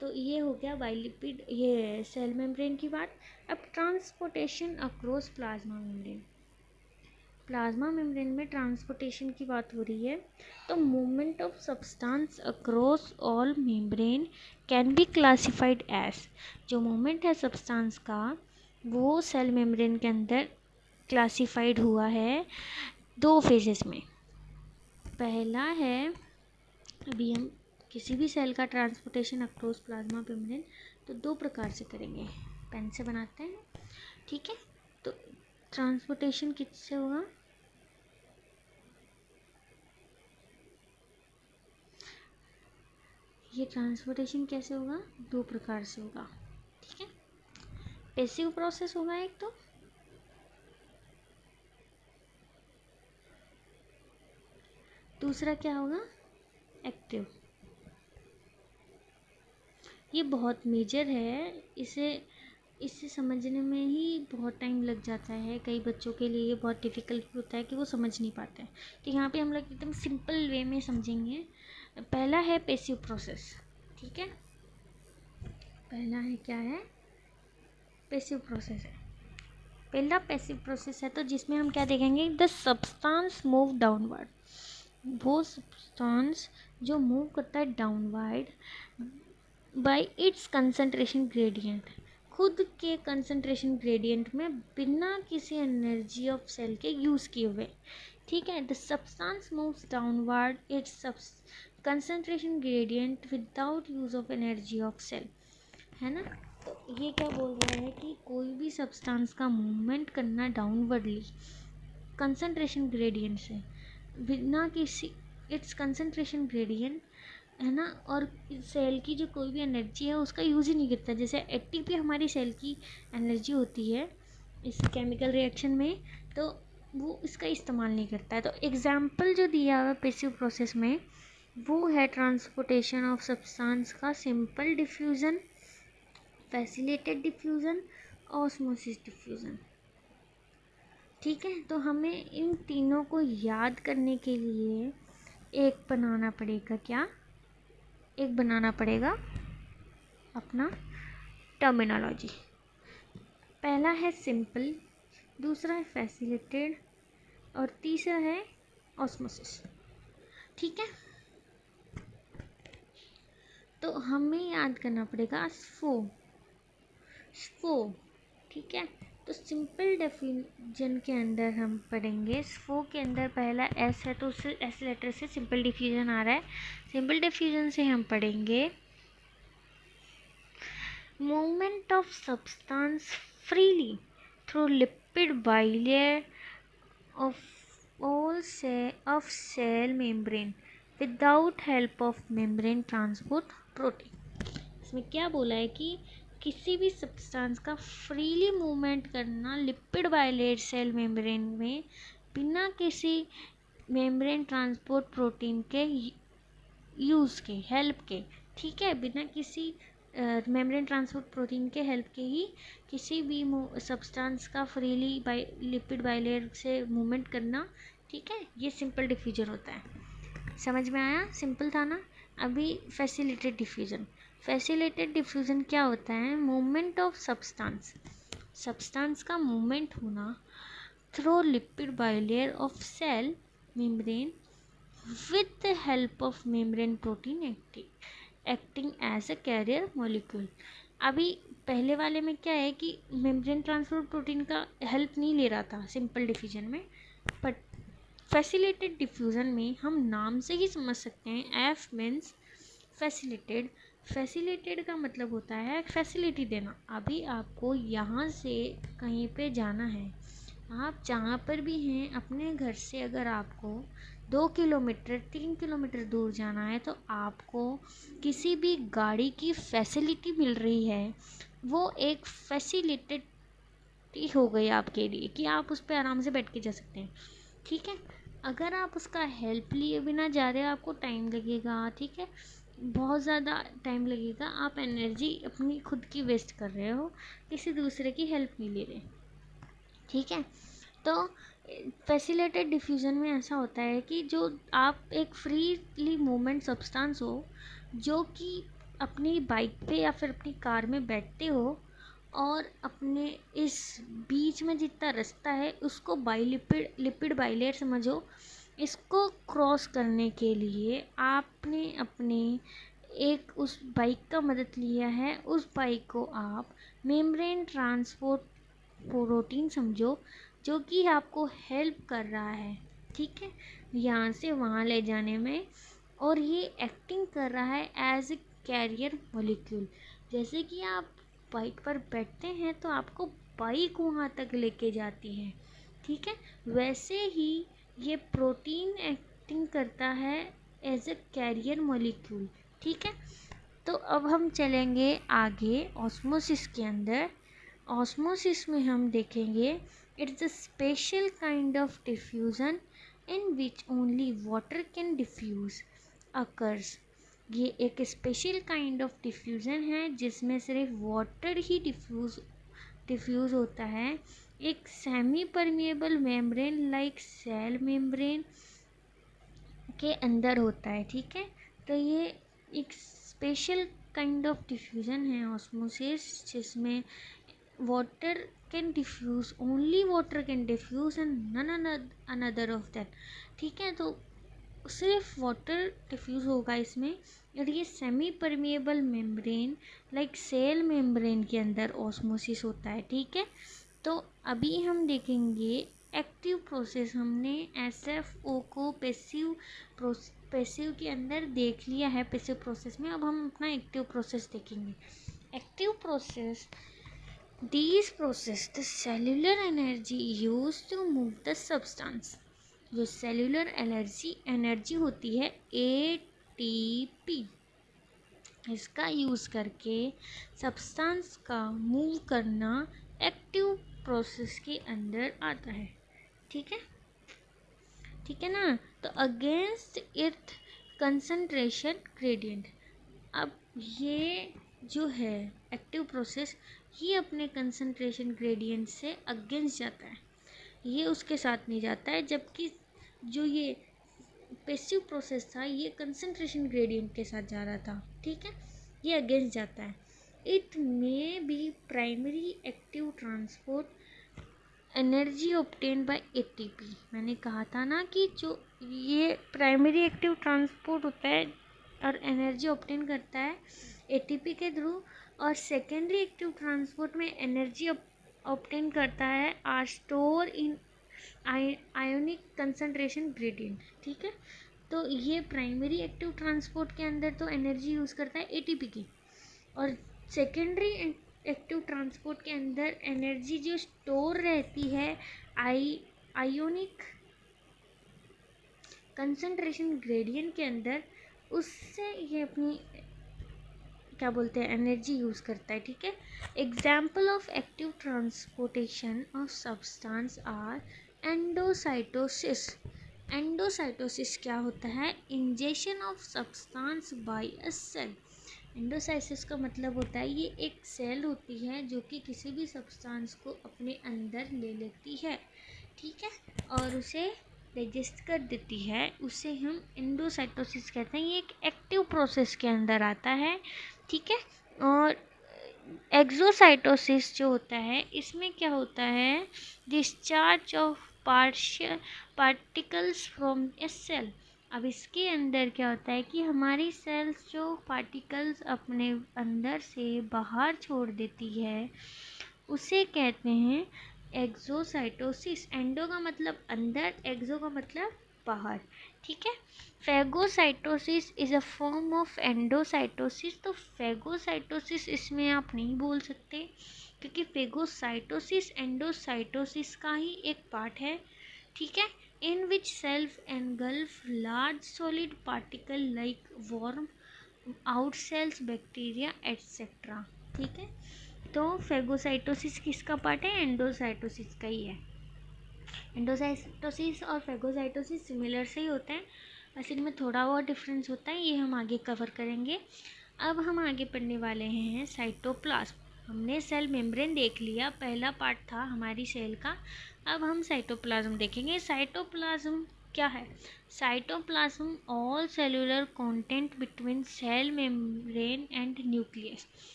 तो ये हो गया बाइलिपिड, ये सेल मेम्ब्रेन की बात। अब transportation across plasma membrane. Plasma membrane में ट्रांसपोर्टेशन की बात हो रही है, तो movement of substance across all membrane can be classified as. जो मूवमेंट है सब्सटेंस का वो सेल मेम्ब्रेन के अंदर क्लासिफाइड हुआ है 2 फेजेस में। पहला है, अभी हम किसी भी सेल का ट्रांसपोर्टेशन अक्रॉस प्लाज्मा मेम्ब्रेन तो 2 प्रकार से करेंगे, पेन से बनाते हैं। ठीक है, तो ट्रांसपोर्टेशन किससे होगा, ये ट्रांसपोर्टेशन कैसे होगा, 2 प्रकार से होगा। ठीक है, पैसिव प्रोसेस होगा एक, तो दूसरा क्या होगा, एक्टिव। ये बहुत मेजर है, इसे समझने में ही बहुत टाइम लग जाता है। कई बच्चों के लिए ये बहुत डिफ़िकल्ट होता है कि वो समझ नहीं पाते हैं। तो यहाँ पे हम लोग एकदम सिंपल वे में समझेंगे। पहला है पैसिव प्रोसेस। ठीक है, पहला है क्या है, पैसिव प्रोसेस है। पहला पैसिव प्रोसेस है तो जिसमें हम क्या देखेंगे, द सब्सटेंस मूव डाउनवर्ड। वो सब्सटेंस जो मूव करता है downward by its concentration gradient, खुद के कंसंट्रेशन ग्रेडियंट में बिना किसी एनर्जी ऑफ सेल के यूज़ किए हुए। ठीक है, the substance moves downward its concentration gradient without use of energy of cell, है ना। तो ये क्या बोल रहा है कि कोई भी सब्सटेंस का मूवमेंट करना डाउनवर्डली कंसंट्रेशन ग्रेडियंट से बिना किसी, इट्स कंसंट्रेशन ग्रेडियंट, है ना, और सेल की जो कोई भी एनर्जी है उसका यूज़ ही नहीं करता। जैसे एटीपी हमारी सेल की एनर्जी होती है इस केमिकल रिएक्शन में, तो वो इसका इस्तेमाल नहीं करता है। तो एग्जाम्पल जो दिया हुआ पैसिव प्रोसेस में वो है ट्रांसपोर्टेशन ऑफ सब्सटेंस का simple diffusion, facilitated diffusion, osmosis diffusion. ठीक है, तो हमें इन तीनों को याद करने के लिए एक बनाना पड़ेगा, क्या, एक बनाना पड़ेगा अपना टर्मिनोलॉजी। पहला है सिंपल, दूसरा है फैसिलिटेड और तीसरा है ऑस्मोसिस। ठीक है, तो हमें याद करना पड़ेगा स्फो। ठीक है, तो सिंपल डिफ्यूजन के अंदर हम पढ़ेंगे, स्फो के अंदर पहला एस है तो उससे एस लेटर से सिंपल डिफ्यूजन आ रहा है। सिंपल डिफ्यूजन से हम पढ़ेंगे movement of substance freely through lipid bilayer of cell membrane without help of membrane transport protein। इसमें क्या बोला है कि किसी भी सब्सटेंस का फ्रीली मूवमेंट करना लिपिड बाइलेट सेल मेम्ब्रेन में बिना किसी मेम्ब्रेन ट्रांसपोर्ट प्रोटीन के यूज़ के, हेल्प के, ठीक है, बिना किसी मेम्ब्रेन ट्रांसपोर्ट प्रोटीन के हेल्प के ही किसी भी सब्सटेंस का फ्रीली लिपिड बाइलेयर से मूवमेंट करना, ठीक है, ये सिंपल डिफ्यूजन होता है। समझ में आया? सिंपल था ना। अभी फैसिलिटेड डिफ्यूजन। फैसिलिटेड डिफ्यूजन क्या होता है? मूवमेंट ऑफ सब्सटेंस का मूवमेंट होना through lipid bilayer of cell membrane with the help of membrane protein acting as a carrier molecule। अभी पहले वाले में क्या है कि मेम्ब्रेन ट्रांसपोर्ट प्रोटीन का हेल्प नहीं ले रहा था सिंपल डिफ्यूजन में, बट फैसिलिटेड डिफ्यूजन में हम नाम से ही समझ सकते हैं। F means facilitated. फैसिलिटेड का मतलब होता है फैसिलिटी देना। अभी आपको यहाँ से कहीं पे जाना है, आप जहाँ पर भी हैं अपने घर से अगर आपको 2 किलोमीटर 3 किलोमीटर दूर जाना है तो आपको किसी भी गाड़ी की फैसिलिटी मिल रही है, वो एक फैसिलिटेड हो गई आपके लिए कि आप उस पर आराम से बैठ के जा सकते हैं, ठीक है। अगर आप उसका हेल्प लिए बिना जा रहे हो, आपको टाइम लगेगा, ठीक है, बहुत ज़्यादा टाइम लगेगा, आप एनर्जी अपनी खुद की वेस्ट कर रहे हो, किसी दूसरे की हेल्प नहीं ले रहे, ठीक है। तो फैसिलिटेड डिफ्यूज़न में ऐसा होता है कि जो आप एक फ्रीली मूवमेंट सब्सटेंस हो, जो कि अपनी बाइक पे या फिर अपनी कार में बैठते हो और अपने इस बीच में जितना रास्ता है उसको लिपिड बाइलेयर समझो, इसको क्रॉस करने के लिए आपने अपने एक उस बाइक का मदद लिया है। उस बाइक को आप मेम्ब्रेन ट्रांसपोर्ट प्रोटीन समझो, जो कि आपको हेल्प कर रहा है, ठीक है, यहाँ से वहाँ ले जाने में, और ये एक्टिंग कर रहा है एज ए कैरियर मॉलिक्यूल। जैसे कि आप बाइक पर बैठते हैं तो आपको बाइक वहाँ तक लेके जाती है, ठीक है, वैसे ही ये प्रोटीन एक्टिंग करता है एज ए कैरियर मॉलिक्यूल, ठीक है। तो अब हम चलेंगे आगे ऑस्मोसिस के अंदर। ऑस्मोसिस में हम देखेंगे it's a special kind of diffusion in which only water can diffuse occurs. ये एक स्पेशल काइंड ऑफ डिफ्यूज़न है जिसमें सिर्फ वाटर ही डिफ्यूज़ होता है। एक semi permeable membrane like cell membrane के अंदर होता है, ठीक है। तो ये एक स्पेशल काइंड ऑफ डिफ्यूज़न है ऑस्मोसिस, जिसमें water can diffuse, only water can diffuse and none another of that, ठीक है। तो सिर्फ वाटर डिफ्यूज़ होगा इसमें, और ये semi permeable membrane like cell membrane के अंदर ऑस्मोसिस होता है, ठीक है। तो अभी हम देखेंगे एक्टिव प्रोसेस। हमने SFO को पैसिव के अंदर देख लिया है, पैसिव प्रोसेस में। अब हम अपना एक्टिव प्रोसेस देखेंगे। Active process, these process the cellular energy used to move the substance। जो सेलुलर एनर्जी होती है ATP, इसका यूज़ करके सब्सटेंस का मूव करना एक्टिव प्रोसेस के अंदर आता है, ठीक है, ठीक है ना। तो अगेंस्ट इट कंसंट्रेशन ग्रेडियंट। अब ये जो है एक्टिव प्रोसेस, ये अपने कंसंट्रेशन ग्रेडियंट से अगेंस्ट जाता है, ये उसके साथ नहीं जाता है। जबकि जो ये पैसिव प्रोसेस था ये कंसंट्रेशन ग्रेडियंट के साथ जा रहा था, ठीक है, ये अगेंस्ट जाता है। It may be primary active transport energy obtain bye ATP। मैंने कहा था ना कि जो ये प्राइमरी एक्टिव ट्रांसपोर्ट होता है और एनर्जी ऑब्टेन करता है ATP के थ्रू, और सेकेंडरी एक्टिव ट्रांसपोर्ट में एनर्जी ऑब्टेन करता है are store in ionic concentration gradient, ठीक है। तो ये प्राइमरी एक्टिव ट्रांसपोर्ट के अंदर तो एनर्जी यूज़ करता है ATP की, और सेकेंडरी एक्टिव ट्रांसपोर्ट के अंदर एनर्जी जो स्टोर रहती है आयोनिक कंसंट्रेशन ग्रेडियंट के अंदर, उससे ये अपनी क्या बोलते हैं एनर्जी यूज़ करता है। ठीक है, example of active transportation of substance are endocytosis. Endocytosis क्या होता है? Injection of substance by a cell. Endocytosis का मतलब होता है ये एक सेल होती है जो कि किसी भी सब्सटेंस को अपने अंदर ले लेती है, ठीक है, और उसे डाइजेस्ट कर देती है, उसे हम एंडोसाइटोसिस कहते हैं। ये एक एक्टिव प्रोसेस के अंदर आता है, ठीक है। और एक्सोसाइटोसिस जो होता है, इसमें क्या होता है? Discharge of partial particles from a cell. अब इसके अंदर क्या होता है कि हमारी सेल्स जो पार्टिकल्स अपने अंदर से बाहर छोड़ देती है, उसे कहते हैं एक्सोसाइटोसिस। एंडो का मतलब अंदर, एक्सो का मतलब बाहर, ठीक है। Phagocytosis is a form of endocytosis. तो फेगोसाइटोसिस इसमें आप नहीं बोल सकते, क्योंकि फेगोसाइटोसिस एंडोसाइटोसिस का ही एक पार्ट है, ठीक है। In which self engulf large solid particle like worm, out cells, bacteria etcetera, ठीक है। तो फेगोसाइटोसिस किसका पार्ट है? एंडोसाइटोसिस का ही है। एंडोसाइटोसिस और फेगोसाइटोसिस सिमिलर से ही होते हैं, बस इनमें थोड़ा बहुत डिफरेंस होता है, ये हम आगे कवर करेंगे। अब हम आगे पढ़ने वाले हैं साइटोप्लाज्म। हमने सेल मेम्ब्रेन देख लिया, पहला पार्ट था हमारी सेल का। अब हम साइटोप्लाज्म देखेंगे। साइटोप्लाज्म क्या है? Cytoplasm all cellular content between cell membrane and nucleus.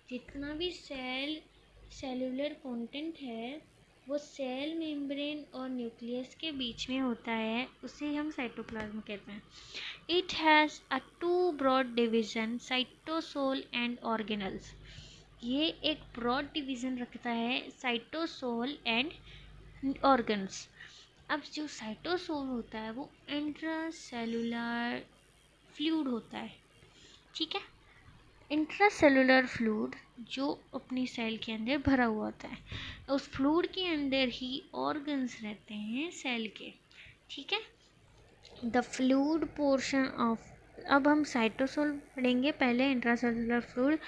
जितना भी सेलुलर कंटेंट है वो सेल मेम्ब्रेन और न्यूक्लियस के बीच में होता है, उसे हम साइटोप्लाज्म कहते हैं। It has a two broad division, cytosol and organelles. ये एक ब्रॉड डिवीजन रखता है, साइटोसोल एंड ऑर्गन्स। अब जो साइटोसोल होता है वो इंट्रासेलुलर फ्लूइड होता है, ठीक है। इंट्रासेलुलर फ्लूइड जो अपनी सेल के अंदर भरा हुआ होता है, उस फ्लूइड के अंदर ही ऑर्गन्स रहते हैं सेल के, ठीक है। द फ्लूइड पोर्शन ऑफ, अब हम साइटोसोल पढ़ेंगे, पहले इंट्रासेलुलर फ्लूइड।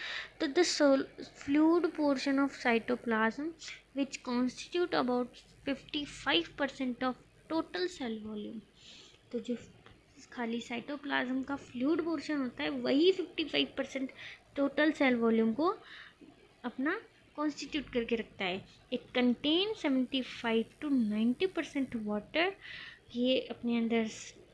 तो the fluid portion of cytoplasm which constitute about 55% of total sale volume. तो जो खाली साइटोप्लाज्म का फ्लूइड पोर्शन होता है वही 55% टोटल सेल वॉल्यूम को अपना कॉन्स्टिट्यूट करके रखता है। It contain 75 to 90% water. ये अपने अंदर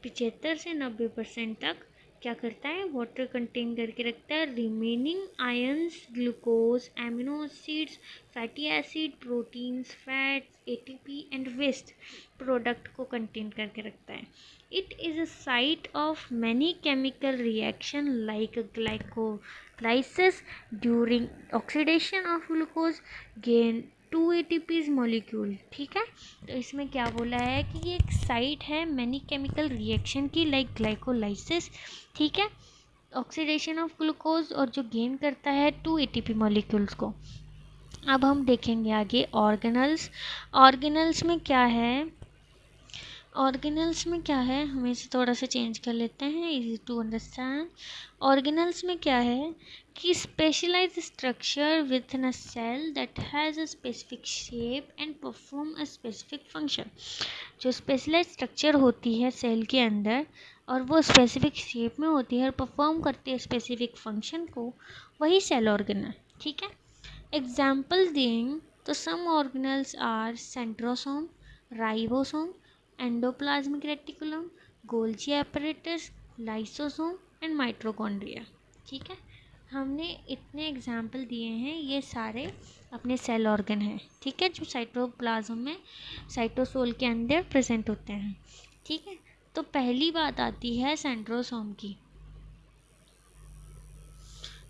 75 से 90% तक क्या करता है? वाटर कंटेन करके रखता है। Remaining ions, glucose, amino acids, fatty acid, proteins, fats, ATP and waste product को कंटेन करके रखता है। It is a site of many chemical reaction like glycolysis during oxidation of glucose gain 2 ATPs molecule, ठीक है। तो इसमें क्या बोला है कि ये एक साइट है मैनी केमिकल रिएक्शन की, लाइक ग्लाइकोलाइसिस, ठीक है, ऑक्सीडेशन ऑफ ग्लूकोज, और जो गेन करता है 2 ATP मॉलिक्यूल्स को। अब हम देखेंगे आगे ऑर्गेनल्स। ऑर्गेनल्स में क्या है? ऑर्गेनल्स में क्या है, हम इसे थोड़ा सा चेंज कर लेते हैं, इजी टू अंडरस्टैंड। ऑर्गेनल्स में क्या है कि specialise structure within a cell that has a specific shape and perform a specific function. जो स्पेशलाइज स्ट्रक्चर होती है सेल के अंदर और वो स्पेसिफिक शेप में होती है और परफॉर्म करती है स्पेसिफिक फंक्शन को, वही सेल ऑर्गेनल, ठीक है। एग्जाम्पल दें तो some organelles are centrosome, ribosome, endoplasmic reticulum, Golgi apparatus, lysosome and mitochondria, ठीक है। हमने इतने एग्जाम्पल दिए हैं, ये सारे अपने सेल ऑर्गन हैं, ठीक है, जो साइटोप्लाज्म में साइटोसोल के अंदर प्रेजेंट होते हैं, ठीक है। तो पहली बात आती है सेंट्रोसोम की।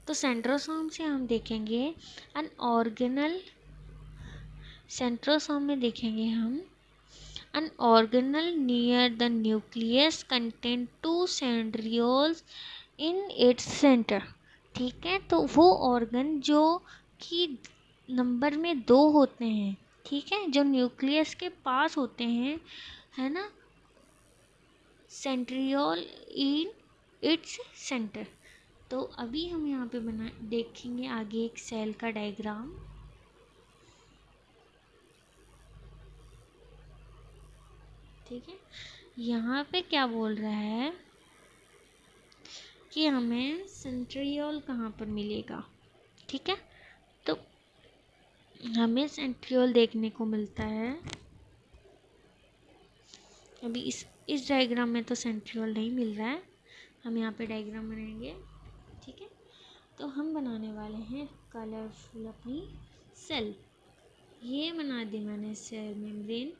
तो सेंट्रोसोम से हम देखेंगे एन ऑर्गेनल, सेंट्रोसोम में देखेंगे हम an organelle near the nucleus contain two centrioles in its center। ठीक है, तो वो ऑर्गन जो कि नंबर में 2 होते हैं, ठीक है, जो न्यूक्लियस के पास होते हैं, है ना, सेंट्रियोल इन इट्स सेंटर। तो अभी हम यहाँ पे बना देखेंगे आगे एक सेल का डायग्राम। ठीक है, यहाँ पे क्या बोल रहा है कि हमें सेंट्रियोल कहाँ पर मिलेगा। ठीक है, तो हमें सेंट्रियोल देखने को मिलता है। अभी इस डायग्राम में तो सेंट्रियोल नहीं मिल रहा है, हम यहाँ पे डायग्राम बनाएंगे। ठीक है, तो हम बनाने वाले हैं कलरफुल अपनी सेल। ये बना दी मैंने सेल मेम्ब्रेन,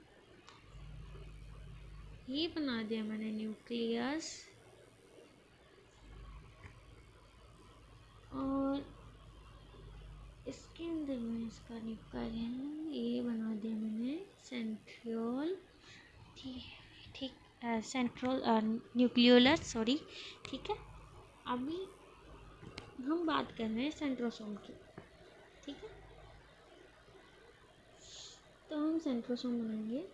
ये बना दिया मैंने न्यूक्लियस, और इसके अंदर में इसका न्यूक्लियस है, ये बना दिया मैंने सेंट्रियोल। ठीक, सेंट्रल न्यूक्लियोलस, सॉरी। ठीक है, अभी हम बात कर रहे हैं सेंट्रोसोम की। ठीक है, तो हम सेंट्रोसोम बनाएंगे।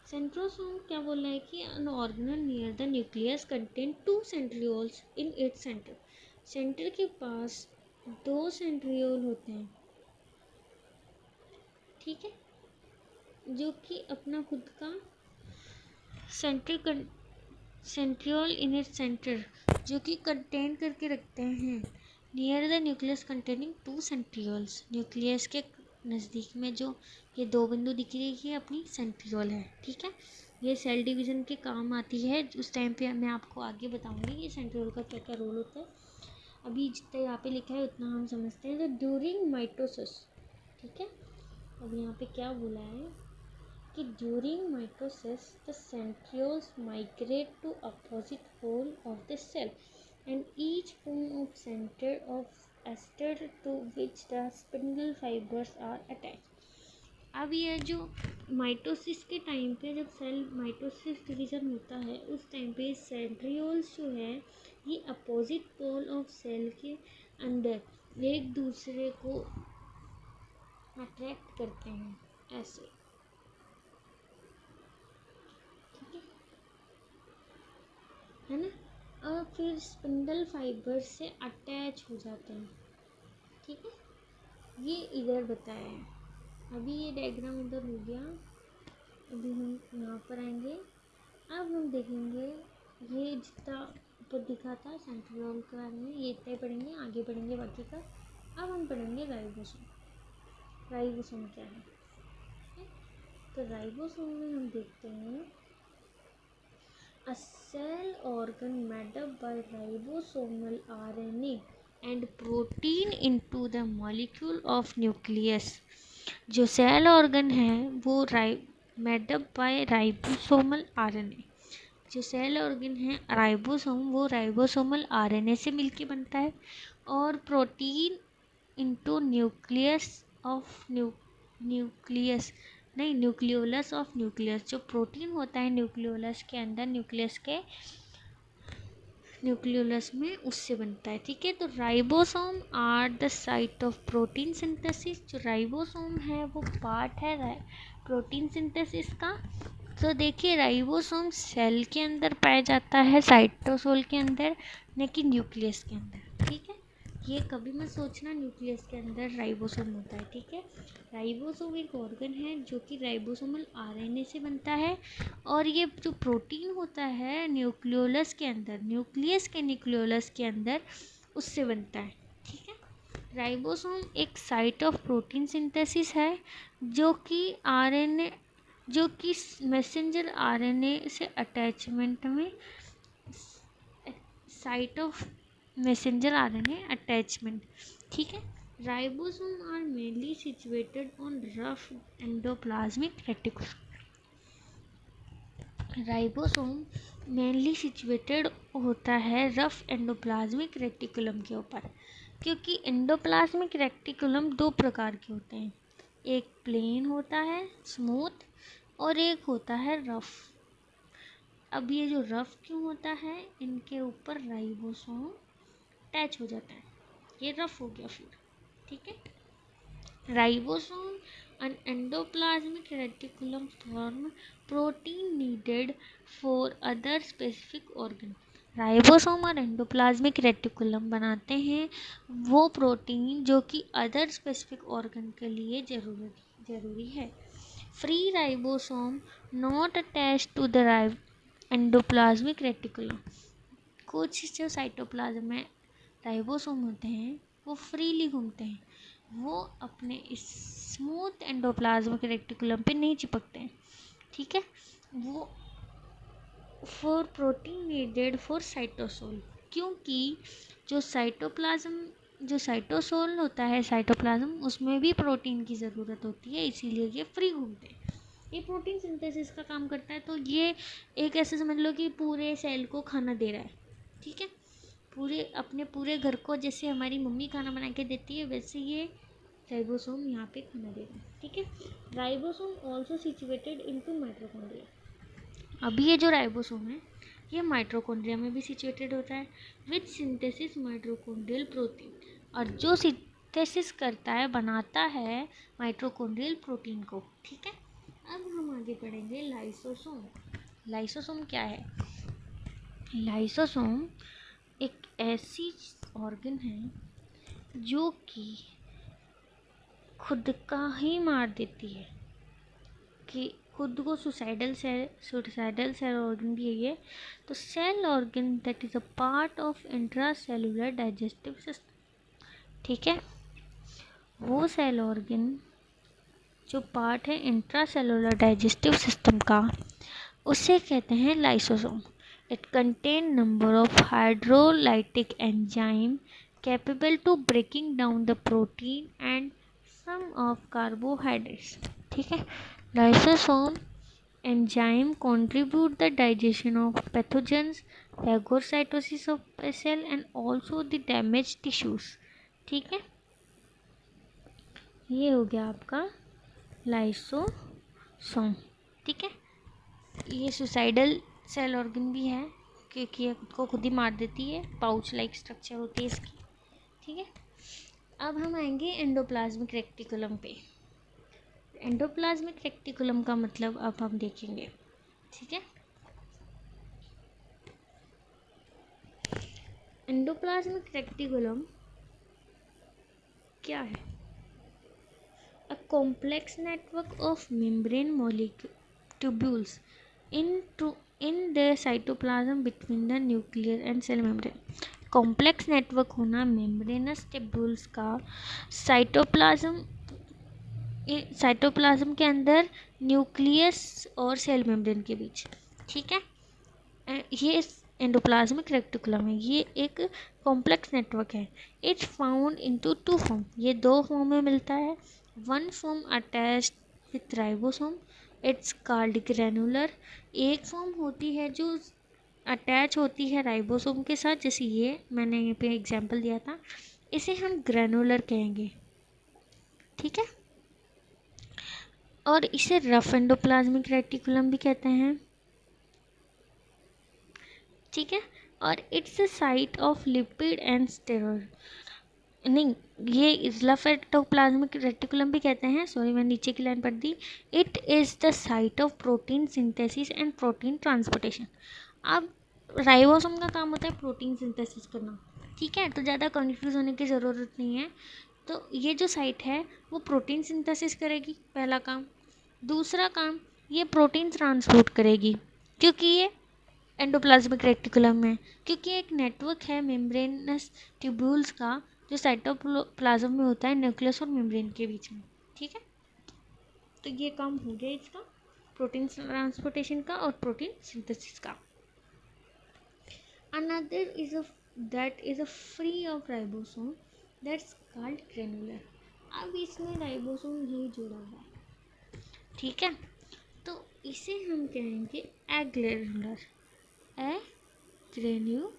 सेंट्रोसोम क्या बोल रहा है कि an organelle near the nucleus contain 2 centrioles in its centre. Centre के पास 2 सेंट्रियोल होते हैं, ठीक है, जो कि अपना खुद का सेंट्रियोल इन इट्स सेंटर, जो कि कंटेन करके रखते हैं near the nucleus containing 2 centrioles. Nucleus के नज़दीक में जो ये 2 बिंदु दिख रही है, अपनी सेंट्रियोल है। ठीक है, ये सेल डिवीज़न के काम आती है। उस टाइम पे मैं आपको आगे बताऊंगी कि सेंट्रियोल का क्या क्या रोल होता है। अभी जितना यहाँ पे लिखा है उतना हम समझते हैं। तो ड्यूरिंग माइटोसिस, ठीक है, अब यहाँ पे क्या बोला है कि during mitosis the centrioles migrate to opposite pole of the cell and each form of center of ester to which the spindle fibers are attached। अब ये जो माइटोसिस के टाइम पे, जब सेल माइटोसिस डिवीज़न होता है, उस टाइम पे सेंट्रियोल्स जो है ये अपोजिट पोल ऑफ सेल के अंदर एक दूसरे को अट्रैक्ट करते हैं, ऐसे। है ना, और फिर स्पिंडल फाइबर से अटैच हो जाते हैं। ठीक है, ये इधर बताया है। अभी ये डायग्राम इधर हो गया, अभी हम यहाँ पर आएंगे। अब हम देखेंगे ये जितना ऊपर दिखा था सेंट्रियोल के बारे में, ये इतना ही पढ़ेंगे, आगे पढ़ेंगे बाकी का। अब हम पढ़ेंगे राइबोसोम। राइबोसोम क्या है? तो राइबोसोम में हम देखते हैं a cell organ made up by ribosomal RNA and protein into the molecule of nucleus। जो सेल ऑर्गन है वो made up bye ribosomal RNA. जो सेल ऑर्गन है राइबोसोम, वो राइबोसोमल आरएनए से मिलके बनता है, और protein into nucleus of nucleus नहीं, न्यूक्लियोलस ऑफ न्यूक्लियस। जो प्रोटीन होता है न्यूक्लियोलस के अंदर, न्यूक्लियस के न्यूक्लियोलस में, उससे बनता है। ठीक है, तो ribosome are the site of protein synthesis. जो राइबोसोम है वो पार्ट है प्रोटीन सिंथेसिस का। तो देखिए, राइबोसोम सेल के अंदर पाया जाता है, साइटोसोल के अंदर, न कि न्यूक्लियस के अंदर। ठीक है, ये कभी मत सोचना न्यूक्लियस के अंदर राइबोसोम होता है। ठीक है, राइबोसोम एक ऑर्गन है जो कि राइबोसोमल आरएनए से बनता है, और ये जो प्रोटीन होता है न्यूक्लियोलस के अंदर, न्यूक्लियस के न्यूक्लियोलस के अंदर, उससे बनता है। ठीक है, राइबोसोम एक साइट ऑफ प्रोटीन सिंथेसिस है, जो कि आरएनए, जो कि मैसेंजर आरएनए से अटैचमेंट में, site of messenger RNA attachment. ठीक है, ribosome are mainly situated on rough endoplasmic reticulum. Ribosome mainly situated होता है रफ एंडोप्लाज्मिक रेटिकुलम के ऊपर, क्योंकि एंडोप्लाज्मिक रेटिकुलम 2 प्रकार के होते हैं। एक प्लेन होता है स्मूथ, और एक होता है रफ। अब ये जो रफ क्यों होता है, इनके ऊपर राइबोसोम अटैच हो जाता है, ये रफ हो गया फिर। ठीक है। Ribosome an endoplasmic reticulum form protein needed for other specific organ। Ribosome और एंडोप्लाज्मिक रेटिकुलम बनाते हैं वो प्रोटीन जो कि अदर स्पेसिफिक ऑर्गन के लिए जरूरी है। Free ribosome not attach to the endoplasmic reticulum. कुछ जो साइटोप्लाज्म में राइबोसोम होते हैं वो फ्रीली घूमते हैं, वो अपने इस स्मूथ एंडोप्लाज्मिक रेटिकुलम पे नहीं चिपकते हैं। ठीक है। वो for protein needed for cytosol, क्योंकि जो साइटोसोल होता है, साइटोप्लाज्म, उसमें भी प्रोटीन की ज़रूरत होती है, इसीलिए ये फ्री घूमते हैं। ये प्रोटीन सिंथेसिस का काम करता है, तो ये एक ऐसे समझ लो कि पूरे सेल को खाना दे रहा है। ठीक है। पूरे घर को जैसे हमारी मम्मी खाना बना के देती है, वैसे ये राइबोसोम यहाँ पे खाना दे रहा है। ठीक है। Ribosome also situated into mitochondria. अभी ये जो राइबोसोम है ये माइटोकॉन्ड्रिया में भी सिचुएटेड होता है विथ सिंथेसिस माइटोकॉन्ड्रियल प्रोटीन, और जो सिंथेसिस करता है, बनाता है माइटोकॉन्ड्रियल प्रोटीन को। ठीक है। अब हम आगे पढ़ेंगे लाइसोसोम। लाइसोसोम क्या है? लाइसोसोम एक ऐसी ऑर्गन है जो कि खुद का ही मार देती है, कि खुद को सुसाइडल सेल ऑर्गन भी है ये। तो cell organ that is a part of intra cellular digestive system. ठीक है। वो सेल ऑर्गन जो पार्ट है इंट्रा सेलुलर डाइजेस्टिव सिस्टम का, उसे कहते हैं lysosome. It contain number of hydrolytic enzyme capable to breaking down the protein and some of carbohydrates. ठीक है। Lysosome enzyme contribute the digestion of pathogens, phagocytosis of a cell and also the damaged tissues। ठीक है। ये हो गया आपका lysosome. ठीक है। ये सुसाइडल सेल ऑर्गन भी है, क्योंकि ये खुद को खुद ही मार देती है, पाउच लाइक स्ट्रक्चर होती है इसकी। ठीक है। अब हम आएंगे एंडोप्लाज्मिक रेक्टिकुलम पे। एंडोप्लाज्मिक रेक्टिकुलम का मतलब अब हम देखेंगे। ठीक है। एंडोप्लाज्मिक रेक्टिकुलम क्या है? A complex network of membrane tubules in the cytoplasm between the nuclear and cell membrane। Complex network होना मेम्ब्रेनस ट्यूब्यूल्स का साइटोप्लाज्म के अंदर न्यूक्लियस और सेल मेम्ब्रेन के बीच। ठीक है। ये एंडोप्लाज्मिक रेक्टिकुलम है, ये एक कॉम्प्लेक्स नेटवर्क है। It's found into two form, ये दो फॉर्म में मिलता है। One form attached with ribosome, it's called granular. एक फॉर्म होती है जो अटैच होती है राइबोसोम के साथ, जैसे ये मैंने यहाँ पे एग्जांपल दिया था, इसे हम ग्रेनुलर कहेंगे। ठीक है। और इसे रफ एंडोप्लाज्मिक रेटिकुलम भी कहते हैं। ठीक है। और it's a site of lipid and steroid, नहीं, ये रफ एंडोप्लाज्मिक रेटिकुलम भी कहते हैं, सॉरी मैं नीचे की लाइन पढ़ दी। It is the site of protein synthesis and protein transportation. अब राइबोसोम का काम होता है प्रोटीन सिंथेसिस करना। ठीक है। तो ज़्यादा कन्फ्यूज़ होने की ज़रूरत नहीं है। तो ये जो साइट है वो प्रोटीन सिंथेसिस करेगी, पहला काम। दूसरा काम, ये प्रोटीन ट्रांसपोर्ट करेगी, क्योंकि ये एंडोप्लाज्मिक रेटिकुलम में, क्योंकि एक नेटवर्क है मेम्ब्रेनस ट्यूब्यूल्स का जो साइटोप्लाज्म में होता है न्यूक्लियस और मेम्ब्रेन के बीच में। ठीक है। तो ये काम हो गया इसका, प्रोटीन ट्रांसपोर्टेशन का और प्रोटीन सिंथेसिस का। Another is that is a free of ribosome, that's called granular. अब इसमें राइबोसोम नहीं जुड़ा है। ठीक है। तो इसे हम कहेंगे एग्रेनुलर, ग्रेन्युलर,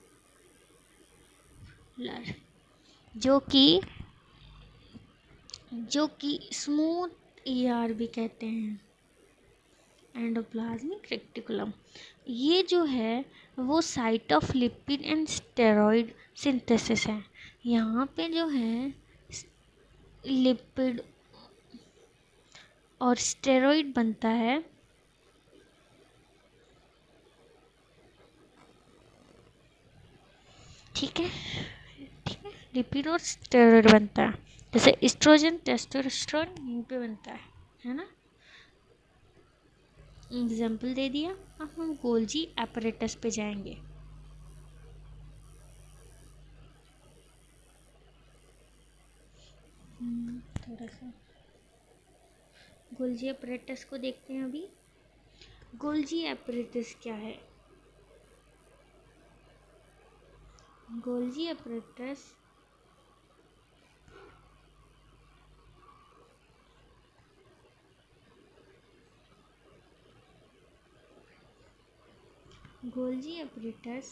जो कि स्मूथ ईआर भी कहते हैं। Endoplasmic reticulum. ये जो है वो site of lipid and steroid synthesis है। यहाँ पे जो है लिपिड और स्टेरॉइड बनता है। ठीक है, ठीक है, लिपिड और स्टेरॉइड बनता है, जैसे एस्ट्रोजन, टेस्टोस्टेरोन यहीं पे बनता है ना। एग्जाम्पल दे दिया। अब हम गोल्जी एपरेटस पे जाएंगे। थोड़ा सा गोल्जी एपरेटस को देखते हैं अभी। गोल्जी एपरेटस क्या है? गोल्जी एपरेटस गोल्जी एपरेटस,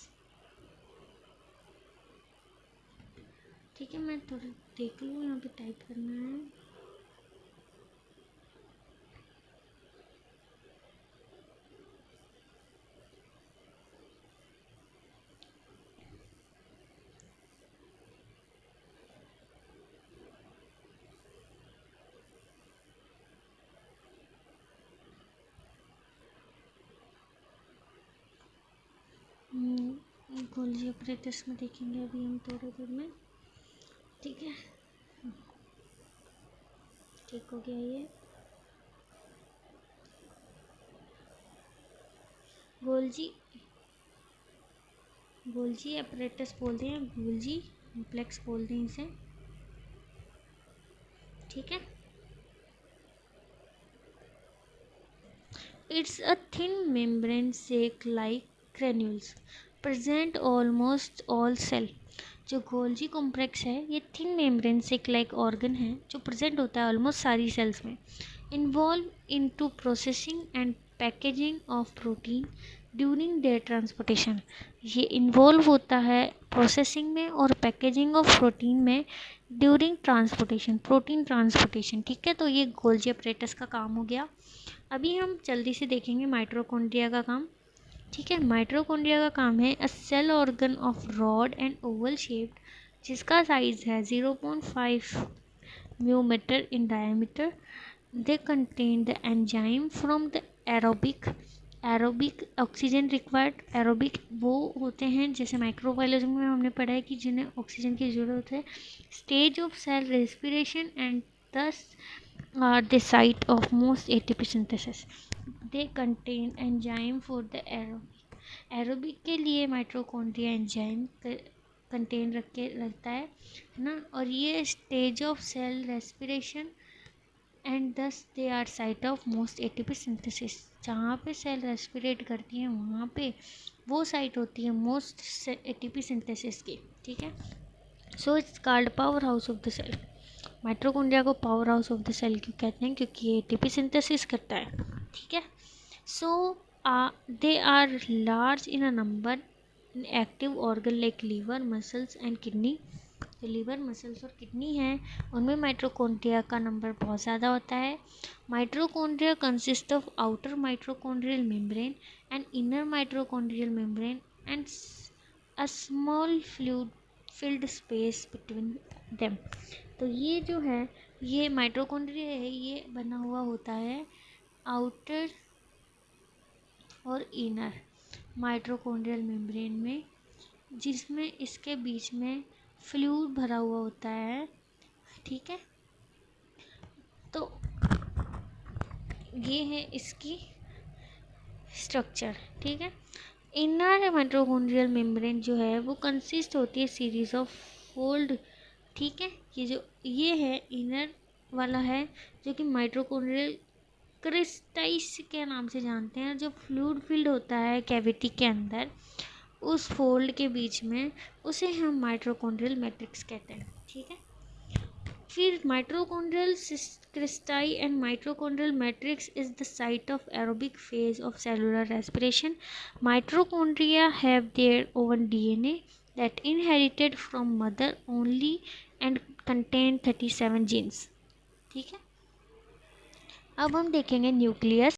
ठीक है, मैं थोड़ा देख लूँ, यहाँ पे टाइप करना है। गोल्जी एपरेटस में देखेंगे अभी हम थोड़ी देर में। ठीक है, ठीक हो गया ये। गोल्जी गोल्जी एपरेटस बोलते हैं, गोल्जी कॉम्प्लेक्स बोलते हैं इसे। ठीक है, it's a thin membrane sac like granules present almost all cell. जो गोल्जी कॉम्प्लेक्स है ये thin membrane sac like organ है जो प्रेजेंट होता है ऑलमोस्ट सारी सेल्स में। Involve into processing and packaging of protein during their transportation. ये इन्वॉल्व होता है प्रोसेसिंग में और पैकेजिंग ऑफ प्रोटीन में ड्यूरिंग ट्रांसपोर्टेशन, प्रोटीन ट्रांसपोर्टेशन। ठीक है, तो ये गोल्जी अपरेटस का काम हो गया। अभी हम जल्दी से देखेंगे माइटोकॉन्ड्रिया का काम। ठीक है, माइटोकॉन्ड्रिया का काम है a cell organ of rod and oval shaped, जिसका साइज है 0.5 mu metre in diameter. They contain the enzyme from the aerobic oxygen required. Aerobic वो होते हैं, जैसे माइक्रोबायोलॉजी में हमने पढ़ा है कि जिन्हें ऑक्सीजन की ज़रूरत है। Stage of cell respiration and दस are the site of most ATP synthesis. They contain enzyme for the aerobic. Aerobic के लिए माइटोकॉन्ड्रिया एंजाइम कंटेन रखता है ना। और ये stage of cell respiration and thus they are site of most ATP synthesis. जहाँ पे सेल रेस्पिरेट करती हैं वहाँ पे वो साइट होती है मोस्ट एटीपी सिंथेसिस की। ठीक है, so it's called power house of the cell. Mitochondria को power house of the cell क्यों कहते हैं? क्योंकि ये एटीपी सिंथेसिस करता है। ठीक है, so they are large in a number in active organ like liver, muscles and kidney. जो लीवर, मसल्स और किडनी है उनमें माइटोकॉन्ड्रिया का नंबर बहुत ज़्यादा होता है। Mitochondria consist of outer mitochondrial membrane and inner mitochondrial membrane and a small fluid filled space between them. तो ये जो है ये माइटोकॉन्ड्रिया है, ये बना हुआ होता है आउटर और इनर माइटोकॉन्ड्रियल मेम्ब्रेन में, जिसमें इसके बीच में फ्लूइड भरा हुआ होता है। ठीक है, तो ये है इसकी स्ट्रक्चर। ठीक है, इनर माइटोकॉन्ड्रियल मेम्ब्रेन जो है वो कंसिस्ट होती है सीरीज ऑफ फोल्ड। ठीक है, ये है इनर वाला है जो कि माइटोकॉन्ड्रियल क्रिस्टाइस के नाम से जानते हैं। जो फ्लूइड फिल्ड होता है कैविटी के अंदर उस फोल्ड के बीच में, उसे हम माइटोकॉन्ड्रियल मैट्रिक्स कहते हैं। ठीक है, फिर mitochondrial cristae and mitochondrial matrix is the site of aerobic phase of cellular respiration. Mitochondria have their own DNA that inherited from mother only and contain 37 genes। ठीक है, अब हम देखेंगे न्यूक्लियस।